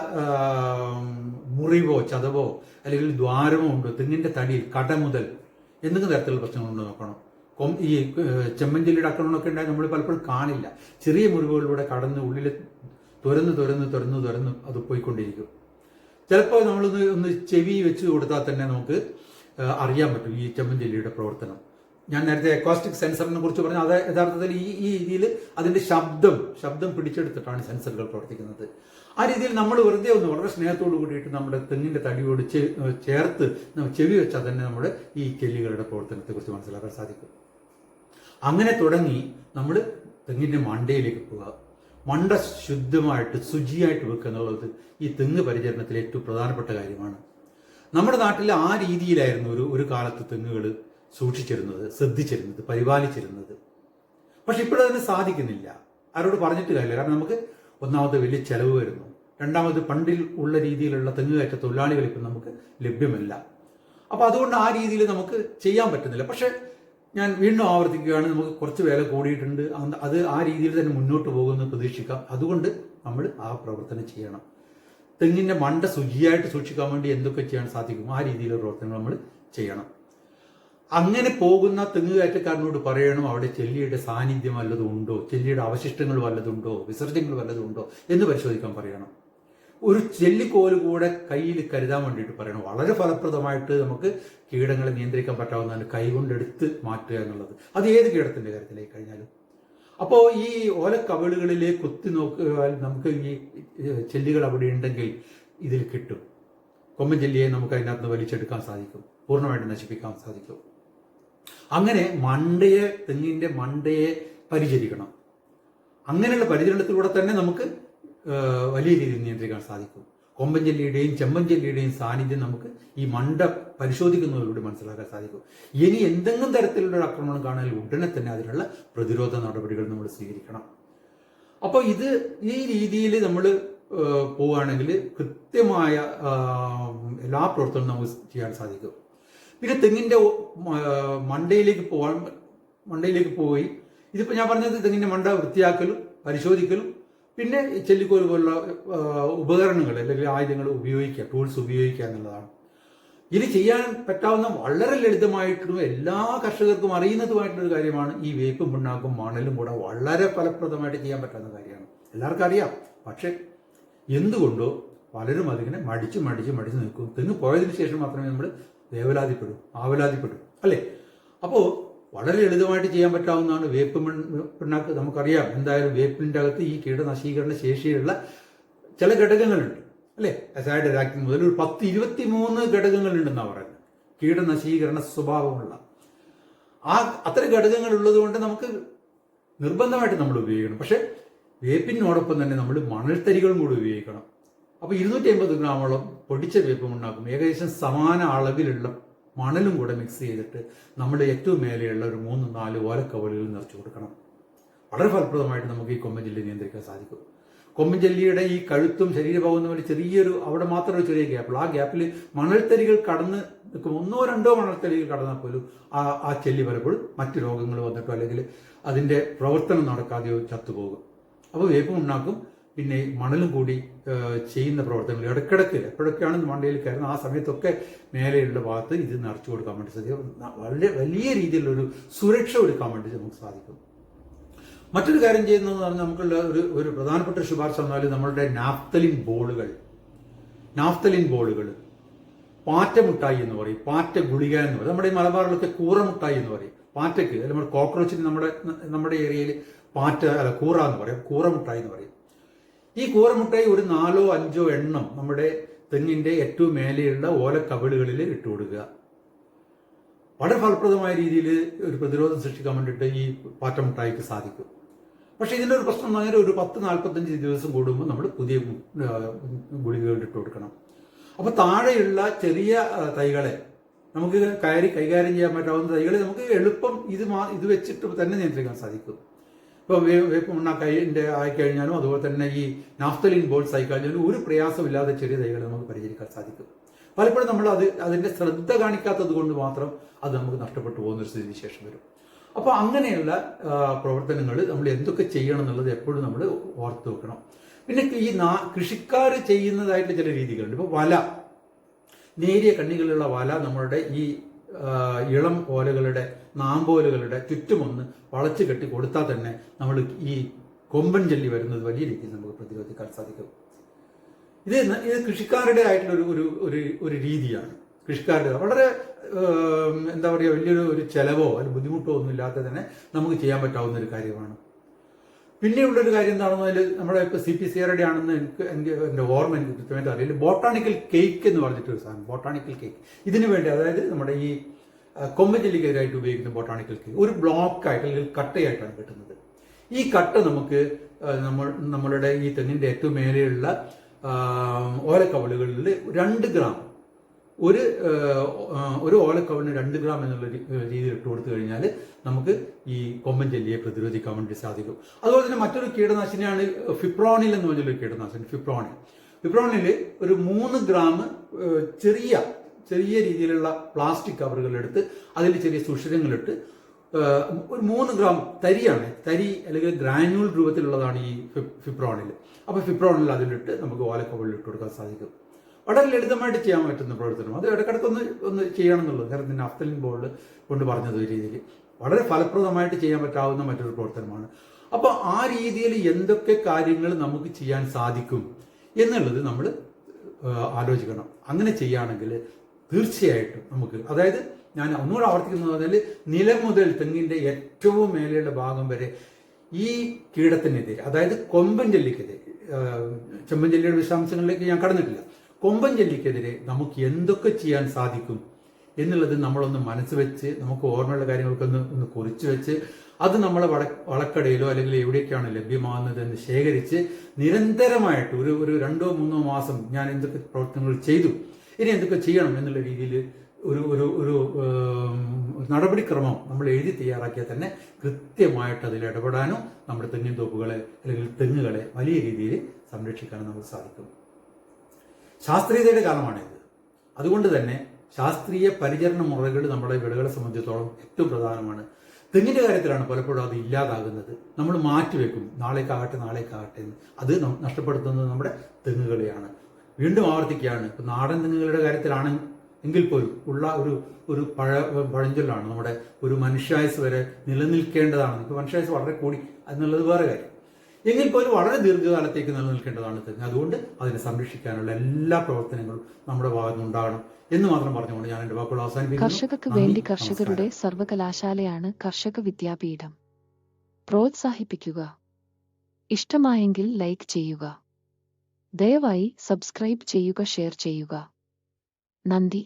മുറിവോ ചതവോ അല്ലെങ്കിൽ ദ്വാരമോ ഉണ്ടോ, തെങ്ങിന്റെ തടിയിൽ കട മുതൽ എന്തൊക്കെ തരത്തിലുള്ള പ്രശ്നങ്ങളുണ്ടോ നോക്കണം. ഈ ചെമ്മൻ ചെല്ലിയുടെ ആക്രമണമൊക്കെ ഉണ്ടായി നമ്മൾ പലപ്പോഴും കാണില്ല. ചെറിയ മുറിവുകളിലൂടെ കടന്ന് ഉള്ളിൽ തുരന്ന് അത് പോയിക്കൊണ്ടിരിക്കും. ചിലപ്പോൾ നമ്മളൊന്ന് ചെവി വെച്ച് കൊടുത്താൽ തന്നെ നമുക്ക് അറിയാൻ പറ്റും ഈ ചെമ്മൻ ചെല്ലിയുടെ പ്രവർത്തനം. ഞാൻ നേരത്തെ അക്കോസ്റ്റിക് സെൻസറിനെ കുറിച്ച് പറഞ്ഞാൽ അത് യഥാർത്ഥത്തിൽ ഈ രീതിയിൽ അതിന്റെ ശബ്ദം പിടിച്ചെടുത്തിട്ടാണ് സെൻസറുകൾ പ്രവർത്തിക്കുന്നത്. ആ രീതിയിൽ നമ്മൾ വെറുതെ ഒന്ന് വളരെ സ്നേഹത്തോട് കൂടിയിട്ട് നമ്മുടെ തെങ്ങിന്റെ തടിയോട് ചേർത്ത് ചെവി വെച്ചാൽ തന്നെ നമ്മുടെ ഈ ചെല്ലികളുടെ പ്രവർത്തനത്തെ കുറിച്ച് മനസ്സിലാക്കാൻ സാധിക്കും. അങ്ങനെ തുടങ്ങി നമ്മൾ തെങ്ങിന്റെ മണ്ടയിലേക്ക് പോവുക. മണ്ട ശുദ്ധമായിട്ട് ശുചിയായിട്ട് വെക്കുക എന്നുള്ളത് ഈ തെങ്ങ് പരിചരണത്തിലെ ഏറ്റവും പ്രധാനപ്പെട്ട കാര്യമാണ്. നമ്മുടെ നാട്ടിൽ ആ രീതിയിലായിരുന്നു ഒരു കാലത്ത് തെങ്ങുകൾ സൂക്ഷിച്ചിരുന്നത്, ശ്രദ്ധിച്ചിരുന്നത്, പരിപാലിച്ചിരുന്നത്. പക്ഷെ ഇപ്പോഴതിന് സാധിക്കുന്നില്ല. ആരോട് പറഞ്ഞിട്ട് കാര്യമില്ല. കാരണം നമുക്ക് ഒന്നാമത് വലിയ ചെലവ് വരുന്നു, രണ്ടാമത് പണ്ടിൽ ഉള്ള രീതിയിലുള്ള തെങ്ങ് കയറ്റ തൊഴിലാളികൾ ഇപ്പം നമുക്ക് ലഭ്യമല്ല. അപ്പോൾ അതുകൊണ്ട് ആ രീതിയിൽ നമുക്ക് ചെയ്യാൻ പറ്റുന്നില്ല. പക്ഷെ ഞാൻ വീണ്ടും ആവർത്തിക്കുകയാണ്, നമുക്ക് കുറച്ച് വില കൂടിയിട്ടുണ്ട്, അത് ആ രീതിയിൽ തന്നെ മുന്നോട്ട് പോകുമെന്ന് പ്രതീക്ഷിക്കാം. അതുകൊണ്ട് നമ്മൾ ആ പ്രവർത്തനം ചെയ്യണം. തെങ്ങിൻ്റെ മണ്ട ശുചിയായിട്ട് സൂക്ഷിക്കാൻ വേണ്ടി എന്തൊക്കെ ചെയ്യാൻ സാധിക്കും ആ രീതിയിലുള്ള പ്രവർത്തനങ്ങൾ നമ്മൾ ചെയ്യണം. അങ്ങനെ പോകുന്ന തെങ്ങ് കയറ്റക്കാരനോട് പറയണം അവിടെ ചെല്ലിയുടെ സാന്നിധ്യം വല്ലതും ഉണ്ടോ, ചെല്ലിയുടെ അവശിഷ്ടങ്ങൾ വല്ലതും ഉണ്ടോ, വിസർജ്യങ്ങൾ വല്ലതും ഉണ്ടോ എന്ന് പരിശോധിക്കാൻ പറയണം. ഒരു ചെല്ലിക്കോല് കൂടെ കയ്യിൽ കരുതാൻ വേണ്ടിയിട്ട് പറയണം. വളരെ ഫലപ്രദമായിട്ട് നമുക്ക് കീടങ്ങളെ നിയന്ത്രിക്കാൻ പറ്റാവുന്നതാണ് കൈകൊണ്ടെടുത്ത് മാറ്റുക എന്നുള്ളത്. അത് ഏത് കീടത്തിന്റെ കാര്യത്തിലേക്ക് കഴിഞ്ഞാലും. അപ്പോൾ ഈ ഓലക്കവിളുകളിലെ കുത്തി നോക്കിയാൽ നമുക്ക് ഈ ചെല്ലികൾ അവിടെ ഉണ്ടെങ്കിൽ ഇതിൽ കിട്ടും. കൊമ്പൻ ചെല്ലിയെ നമുക്ക് അതിനകത്ത് നിന്ന് വലിച്ചെടുക്കാൻ സാധിക്കും, പൂർണ്ണമായിട്ട് നശിപ്പിക്കാൻ സാധിക്കും. അങ്ങനെ തെങ്ങിന്റെ മണ്ടയെ പരിചരിക്കണം. അങ്ങനെയുള്ള പരിചരണത്തിലൂടെ തന്നെ നമുക്ക് വലിയ രീതിയിൽ നിയന്ത്രിക്കാൻ സാധിക്കും. കൊമ്പൻ ചെല്ലിയുടെയും ചെമ്പൻ ചെല്ലിയുടെയും സാന്നിധ്യം നമുക്ക് ഈ മണ്ട പരിശോധിക്കുന്നതിലൂടെ മനസ്സിലാക്കാൻ സാധിക്കും. ഇനി എന്തെങ്കിലും തരത്തിലുള്ള ഒരു ആക്രമണം കാണാൻ ഉടനെ തന്നെ അതിനുള്ള പ്രതിരോധ നടപടികൾ നമ്മൾ സ്വീകരിക്കണം. അപ്പോൾ ഈ രീതിയിൽ നമ്മൾ പോവുകയാണെങ്കിൽ കൃത്യമായ എല്ലാ പ്രവർത്തനവും നമുക്ക് ചെയ്യാൻ സാധിക്കും. പിന്നെ തെങ്ങിൻ്റെ മണ്ടയിലേക്ക് പോയി ഇതിപ്പോൾ ഞാൻ പറഞ്ഞത് തെങ്ങിൻ്റെ മണ്ട വൃത്തിയാക്കലും പരിശോധിക്കലും പിന്നെ ചെല്ലിക്കോല് പോലുള്ള ഉപകരണങ്ങൾ അല്ലെങ്കിൽ ആയുധങ്ങൾ ഉപയോഗിക്കുക, ടൂൾസ് ഉപയോഗിക്കുക എന്നുള്ളതാണ്. ഇനി ചെയ്യാൻ പറ്റാവുന്ന വളരെ ലളിതമായിട്ടും എല്ലാ കർഷകർക്കും അറിയുന്നതുമായിട്ടുള്ളൊരു കാര്യമാണ് ഈ വേപ്പും പിണ്ണാക്കും മണലും കൂടെ വളരെ ഫലപ്രദമായിട്ട് ചെയ്യാൻ പറ്റാവുന്ന കാര്യമാണ്. എല്ലാവർക്കും അറിയാം. പക്ഷെ എന്തുകൊണ്ടോ പലരും അതിങ്ങനെ മടിച്ച് നിൽക്കും. തെങ്ങ് പോയതിനു ശേഷം മാത്രമേ നമ്മൾ ആവലാതിപ്പെടും അല്ലേ? അപ്പോൾ വളരെ ലളിതമായിട്ട് ചെയ്യാൻ പറ്റാവുന്നതാണ് വേപ്പ് പിണ്ണാക്ക്. നമുക്കറിയാം എന്തായാലും വേപ്പിൻ്റെ അകത്ത് ഈ കീടനാശീകരണ ശേഷിയുള്ള ചില ഘടകങ്ങളുണ്ട് അല്ലേ? അസൈഡ് ആക്ടിൻ മുതൽ ഒരു 10-23 ഘടകങ്ങളുണ്ടെന്നാണ് പറയുന്നത്, കീടനാശീകരണ സ്വഭാവമുള്ള. അത്തരം ഘടകങ്ങൾ ഉള്ളത് കൊണ്ട് നമുക്ക് നിർബന്ധമായിട്ട് നമ്മൾ ഉപയോഗിക്കണം. പക്ഷെ വേപ്പിനോടൊപ്പം തന്നെ നമ്മൾ മണൽത്തരികളും കൂടി ഉപയോഗിക്കണം. അപ്പോൾ 250 ഗ്രാമോളം പൊടിച്ച വേപ്പ് പിണ്ണാക്കും ഏകദേശം സമാന അളവിലുള്ള മണലും കൂടെ മിക്സ് ചെയ്തിട്ട് നമ്മൾ ഏറ്റവും മേലെയുള്ള ഒരു 3-4 ഓലക്കവലുകൾ നിറച്ചു കൊടുക്കണം. വളരെ ഫലപ്രദമായിട്ട് നമുക്ക് ഈ കൊമ്പൻ ചെല്ലി നിയന്ത്രിക്കാൻ സാധിക്കും. കൊമ്പൻ ചെല്ലിയുടെ ഈ കഴുത്തും ശരീരഭാഗവും തമ്മിൽ ചെറിയൊരു അവിടെ മാത്രം ഒരു ചെറിയ ഗ്യാപ്പ്, ആ ഗ്യാപ്പിൽ മണൽത്തരികൾ കടന്ന് നിൽക്കും. 1-2 മണൽത്തരികൾ കടന്നാൽ പോലും ആ ചെല്ലി പലപ്പോഴും മറ്റു രോഗങ്ങൾ വന്നിട്ടോ അല്ലെങ്കിൽ അതിൻ്റെ പ്രവർത്തനം നടക്കാതെയോ ചത്തുപോകും. അപ്പോൾ വേപ്പും ഉണ്ടാക്കും പിന്നെ മണലും കൂടി ചെയ്യുന്ന പ്രവർത്തനങ്ങൾ ഇടയ്ക്കിടയ്ക്ക് എപ്പോഴൊക്കെയാണ് മണ്ടയിൽ കയറുന്നത് ആ സമയത്തൊക്കെ മേലെയുള്ള ഭാഗത്ത് ഇത് നിറച്ചു കൊടുക്കാൻ വേണ്ടി സാധിക്കും. വളരെ വലിയ രീതിയിലുള്ളൊരു സുരക്ഷ ഒരുക്കാൻ വേണ്ടി നമുക്ക് സാധിക്കും. മറ്റൊരു കാര്യം ചെയ്യുന്നതെന്ന് പറഞ്ഞാൽ നമുക്കുള്ള ഒരു പ്രധാനപ്പെട്ട ശുപാർശ വന്നാൽ നമ്മളുടെ നാഫ്തലിൻ ബോളുകൾ പാറ്റമുട്ടായി എന്ന് പറയും, പാറ്റ ഗുളിക എന്ന് പറയും. നമ്മുടെ ഈ മലബാറിലൊക്കെ കൂറമുട്ടായി എന്ന് പറയും. പാറ്റയ്ക്ക് നമ്മുടെ കോക്രോച്ചിന് നമ്മുടെ ഏരിയയിൽ കൂറ എന്ന് പറയും, കൂറമുട്ടായി എന്ന് പറയും. ഈ കൂറമുട്ടായി ഒരു 4-5 എണ്ണം നമ്മുടെ തെങ്ങിന്റെ ഏറ്റവും മേലെയുള്ള ഓലക്കവിളുകളിൽ ഇട്ടുകൊടുക്കുക. വളരെ ഫലപ്രദമായ രീതിയിൽ ഒരു പ്രതിരോധം സൃഷ്ടിക്കാൻ വേണ്ടിയിട്ട് ഈ പാറ്റമുട്ടായിക്ക് സാധിക്കും. പക്ഷെ ഇതിൻ്റെ ഒരു പ്രശ്നം എന്ന് പറഞ്ഞാൽ ഒരു 10-45 ദിവസം കൂടുമ്പോൾ നമ്മൾ പുതിയ ഗുളികകൾ ഇട്ട് കൊടുക്കണം. അപ്പോൾ താഴെയുള്ള ചെറിയ തൈകളെ നമുക്ക് കൈകാര്യം ചെയ്യാൻ പറ്റാവുന്ന തൈകളെ നമുക്ക് എളുപ്പം ഇത് വെച്ചിട്ട് തന്നെ നിയന്ത്രിക്കാൻ സാധിക്കും. ഇപ്പോൾ വേപ്പ് പിണ്ണാക്കിൻ്റെ ആയിക്കഴിഞ്ഞാലും അതുപോലെ തന്നെ ഈ നാഫ്തലിൻ ബോൾസ് ആയിക്കഴിഞ്ഞാലും ഒരു പ്രയാസമില്ലാതെ ചെറിയ തൈകളെ നമുക്ക് പരിചരിക്കാൻ സാധിക്കും. പലപ്പോഴും നമ്മൾ അതിൻ്റെ ശ്രദ്ധ കാണിക്കാത്തത് കൊണ്ട് മാത്രം അത് നമുക്ക് നഷ്ടപ്പെട്ടു പോകുന്നൊരു സ്ഥിതിവിശേഷം വരും. അപ്പോൾ അങ്ങനെയുള്ള പ്രവർത്തനങ്ങൾ നമ്മൾ എന്തൊക്കെ ചെയ്യണം എന്നുള്ളത് എപ്പോഴും നമ്മൾ ഓർത്ത് വെക്കണം. പിന്നെ ഈ കൃഷിക്കാർ ചെയ്യുന്നതായിട്ട് ചില രീതികളുണ്ട്. ഇപ്പോൾ വല, നേരിയ കണ്ണികളുള്ള വല നമ്മളുടെ ഈ ഇളം ഓലകളുടെ നാമ്പോലുകളുടെ ചുറ്റുമൊന്ന് വളച്ചു കെട്ടി കൊടുത്താൽ തന്നെ നമ്മൾ ഈ കൊമ്പൻ ചെല്ലി വരുന്നത് വലിയ രീതിയിൽ നമുക്ക് പ്രതിരോധിക്കാൻ സാധിക്കും. ഇത് കൃഷിക്കാരുടെ ആയിട്ടുള്ള ഒരു രീതിയാണ്. കൃഷിക്കാരുടെ വളരെ എന്താ പറയുക, വലിയൊരു ചെലവോ അല്ലെങ്കിൽ ബുദ്ധിമുട്ടോ ഒന്നും ഇല്ലാതെ തന്നെ നമുക്ക് ചെയ്യാൻ പറ്റാവുന്ന ഒരു കാര്യമാണ്. പിന്നെയുള്ളൊരു കാര്യം എന്താണെന്ന് അതിൽ നമ്മുടെ ഇപ്പോൾ CPCRD ആണെന്ന് എൻ്റെ ഓർമ്മ എനിക്ക് കൃത്യമായിട്ട് അറിയില്ല. ബോട്ടാണിക്കൽ കേക്ക് എന്ന് പറഞ്ഞിട്ടൊരു സാധനം, ബോട്ടാണിക്കൽ കേക്ക്. ഇതിനു വേണ്ടി അതായത് നമ്മുടെ ഈ കൊമ്പൻ ചെല്ലിക്കെതിരായിട്ട് ഉപയോഗിക്കുന്ന ബോട്ടാണിക്കൽ കേക്ക് ഒരു ബ്ലോക്കായിട്ട് അല്ലെങ്കിൽ കട്ടയായിട്ടാണ് കിട്ടുന്നത്. ഈ കട്ട നമുക്ക് നമ്മളുടെ ഈ തെങ്ങിന്റെ ഏറ്റവും മേലെയുള്ള ഓലക്കവളുകളിൽ 2 ഗ്രാം ഒരു ഓലക്കവളിന് 2 ഗ്രാം എന്നുള്ള രീതിയിൽ ഇട്ട് കൊടുത്തു കഴിഞ്ഞാൽ നമുക്ക് ഈ കൊമ്പൻ ചെല്ലിയെ പ്രതിരോധിക്കാൻ വേണ്ടി സാധിക്കും. അതുപോലെ തന്നെ മറ്റൊരു കീടനാശിനിയാണ് ഫിപ്രോണിൽ എന്ന് പറഞ്ഞൊരു കീടനാശിനി. ഫിപ്രോണിൽ ഒരു 3 ഗ്രാം ചെറിയ രീതിയിലുള്ള പ്ലാസ്റ്റിക് കവറുകളെടുത്ത് അതിൽ ചെറിയ സുഷിരങ്ങളിട്ട് ഒരു 3 ഗ്രാം തരി അല്ലെങ്കിൽ ഗ്രാനുവൽ രൂപത്തിലുള്ളതാണ് ഈ ഫിപ്രോണിൽ. അപ്പോൾ ഫിപ്രോണിൽ അതിലിട്ട് നമുക്ക് ഓലക്കവളിൽ ഇട്ട് കൊടുക്കാൻ സാധിക്കും. വളരെ ലളിതമായിട്ട് ചെയ്യാൻ പറ്റുന്ന പ്രവർത്തനം. അത് ഇടയ്ക്കിടയ്ക്കൊന്ന് ചെയ്യണം എന്നുള്ളത് നേരത്തെ നാഫ്തലിൻ ബോർഡ് കൊണ്ട് പറഞ്ഞത് രീതിയിൽ വളരെ ഫലപ്രദമായിട്ട് ചെയ്യാൻ പറ്റാവുന്ന മറ്റൊരു പ്രവർത്തനമാണ്. അപ്പോൾ ആ രീതിയിൽ എന്തൊക്കെ കാര്യങ്ങൾ നമുക്ക് ചെയ്യാൻ സാധിക്കും എന്നുള്ളത് നമ്മൾ ആലോചിക്കണം. അങ്ങനെ ചെയ്യുകയാണെങ്കിൽ തീർച്ചയായിട്ടും നമുക്ക്, അതായത് ഞാൻ ഒന്നുകൂടെ ആവർത്തിക്കുന്നത് പറഞ്ഞാൽ നിലം മുതൽ തെങ്ങിന്റെ ഏറ്റവും മേലെയുള്ള ഭാഗം വരെ ഈ കീടത്തിനെതിരെ, അതായത് കൊമ്പൻ ചെല്ലിക്കെതിരെ, ചെമ്പൻ ചെല്ലിയുടെ വിശദാംശങ്ങളിലേക്ക് ഞാൻ കടന്നിട്ടില്ല, കൊമ്പൻ ചെല്ലിക്കെതിരെ നമുക്ക് എന്തൊക്കെ ചെയ്യാൻ സാധിക്കും എന്നുള്ളത് നമ്മളൊന്ന് മനസ്സ് വെച്ച് നമുക്ക് ഓർമ്മയുള്ള കാര്യങ്ങളൊക്കെ ഒന്ന് കുറിച്ച് വെച്ച് അത് നമ്മളെ വളക്കടയിലോ അല്ലെങ്കിൽ എവിടേക്കാണ് ലഭ്യമാകുന്നത് എന്ന് ശേഖരിച്ച് നിരന്തരമായിട്ട് ഒരു 2-3 മാസം ഞാൻ എന്തൊക്കെ പ്രവർത്തനങ്ങൾ ചെയ്തു, ഇനി എന്തൊക്കെ ചെയ്യണം എന്നുള്ള രീതിയിൽ ഒരു നടപടിക്രമം നമ്മൾ എഴുതി തയ്യാറാക്കിയാൽ തന്നെ കൃത്യമായിട്ട് അതിൽ ഇടപെടാനും നമ്മുടെ തെങ്ങിൻ തോപ്പുകളെ അല്ലെങ്കിൽ തെങ്ങുകളെ വലിയ രീതിയിൽ സംരക്ഷിക്കാനും നമുക്ക് സാധിക്കും. ശാസ്ത്രീയതയുടെ കാലമാണിത്. അതുകൊണ്ട് തന്നെ ശാസ്ത്രീയ പരിചരണ മുറകൾ നമ്മുടെ വിളകളെ സംബന്ധിച്ചിടത്തോളം ഏറ്റവും പ്രധാനമാണ്. തെങ്ങിന്റെ കാര്യത്തിലാണ് പലപ്പോഴും അത് ഇല്ലാതാകുന്നത്. നമ്മൾ മാറ്റിവെക്കും, നാളേക്കാകട്ടെ എന്ന്. അത് നഷ്ടപ്പെടുത്തുന്നത് നമ്മുടെ തെങ്ങുകളെയാണ്. വീണ്ടും ആവർത്തിക്കുകയാണ്, ഇപ്പൊ നാടൻ തെങ്ങുകളുടെ കാര്യത്തിലാണ് എങ്കിൽ പോലും ഉള്ള ഒരു പഴഞ്ചൊല്ലാണ്, നമ്മുടെ ഒരു മനുഷ്യായുസ് വരെ നിലനിൽക്കേണ്ടതാണ്. ഇപ്പൊ മനുഷ്യായുസ് വളരെ കൂടി എന്നുള്ളത് വേറെ കാര്യം. എങ്കിൽ പോലും വളരെ ദീർഘകാലത്തേക്ക് നിലനിൽക്കേണ്ടതാണ് തെങ്ങ്. അതുകൊണ്ട് അതിനെ സംരക്ഷിക്കാനുള്ള എല്ലാ പ്രവർത്തനങ്ങളും നമ്മുടെ ഭാഗത്ത് ഉണ്ടാകണം എന്ന് മാത്രം പറഞ്ഞുകൊണ്ട് ഞാൻ എന്റെ വാക്കുകൾ അവസാനിപ്പിക്കുന്നു. കർഷകർക്ക് വേണ്ടി കർഷകരുടെ സർവകലാശാലയാണ് കർഷക വിദ്യാപീഠം. പ്രോത്സാഹിപ്പിക്കുക. ഇഷ്ടമായെങ്കിൽ ലൈക്ക് ചെയ്യുക. ദയവായി സബ്സ്ക്രൈബ് ചെയ്യുക, ഷെയർ ചെയ്യുക. നന്ദി.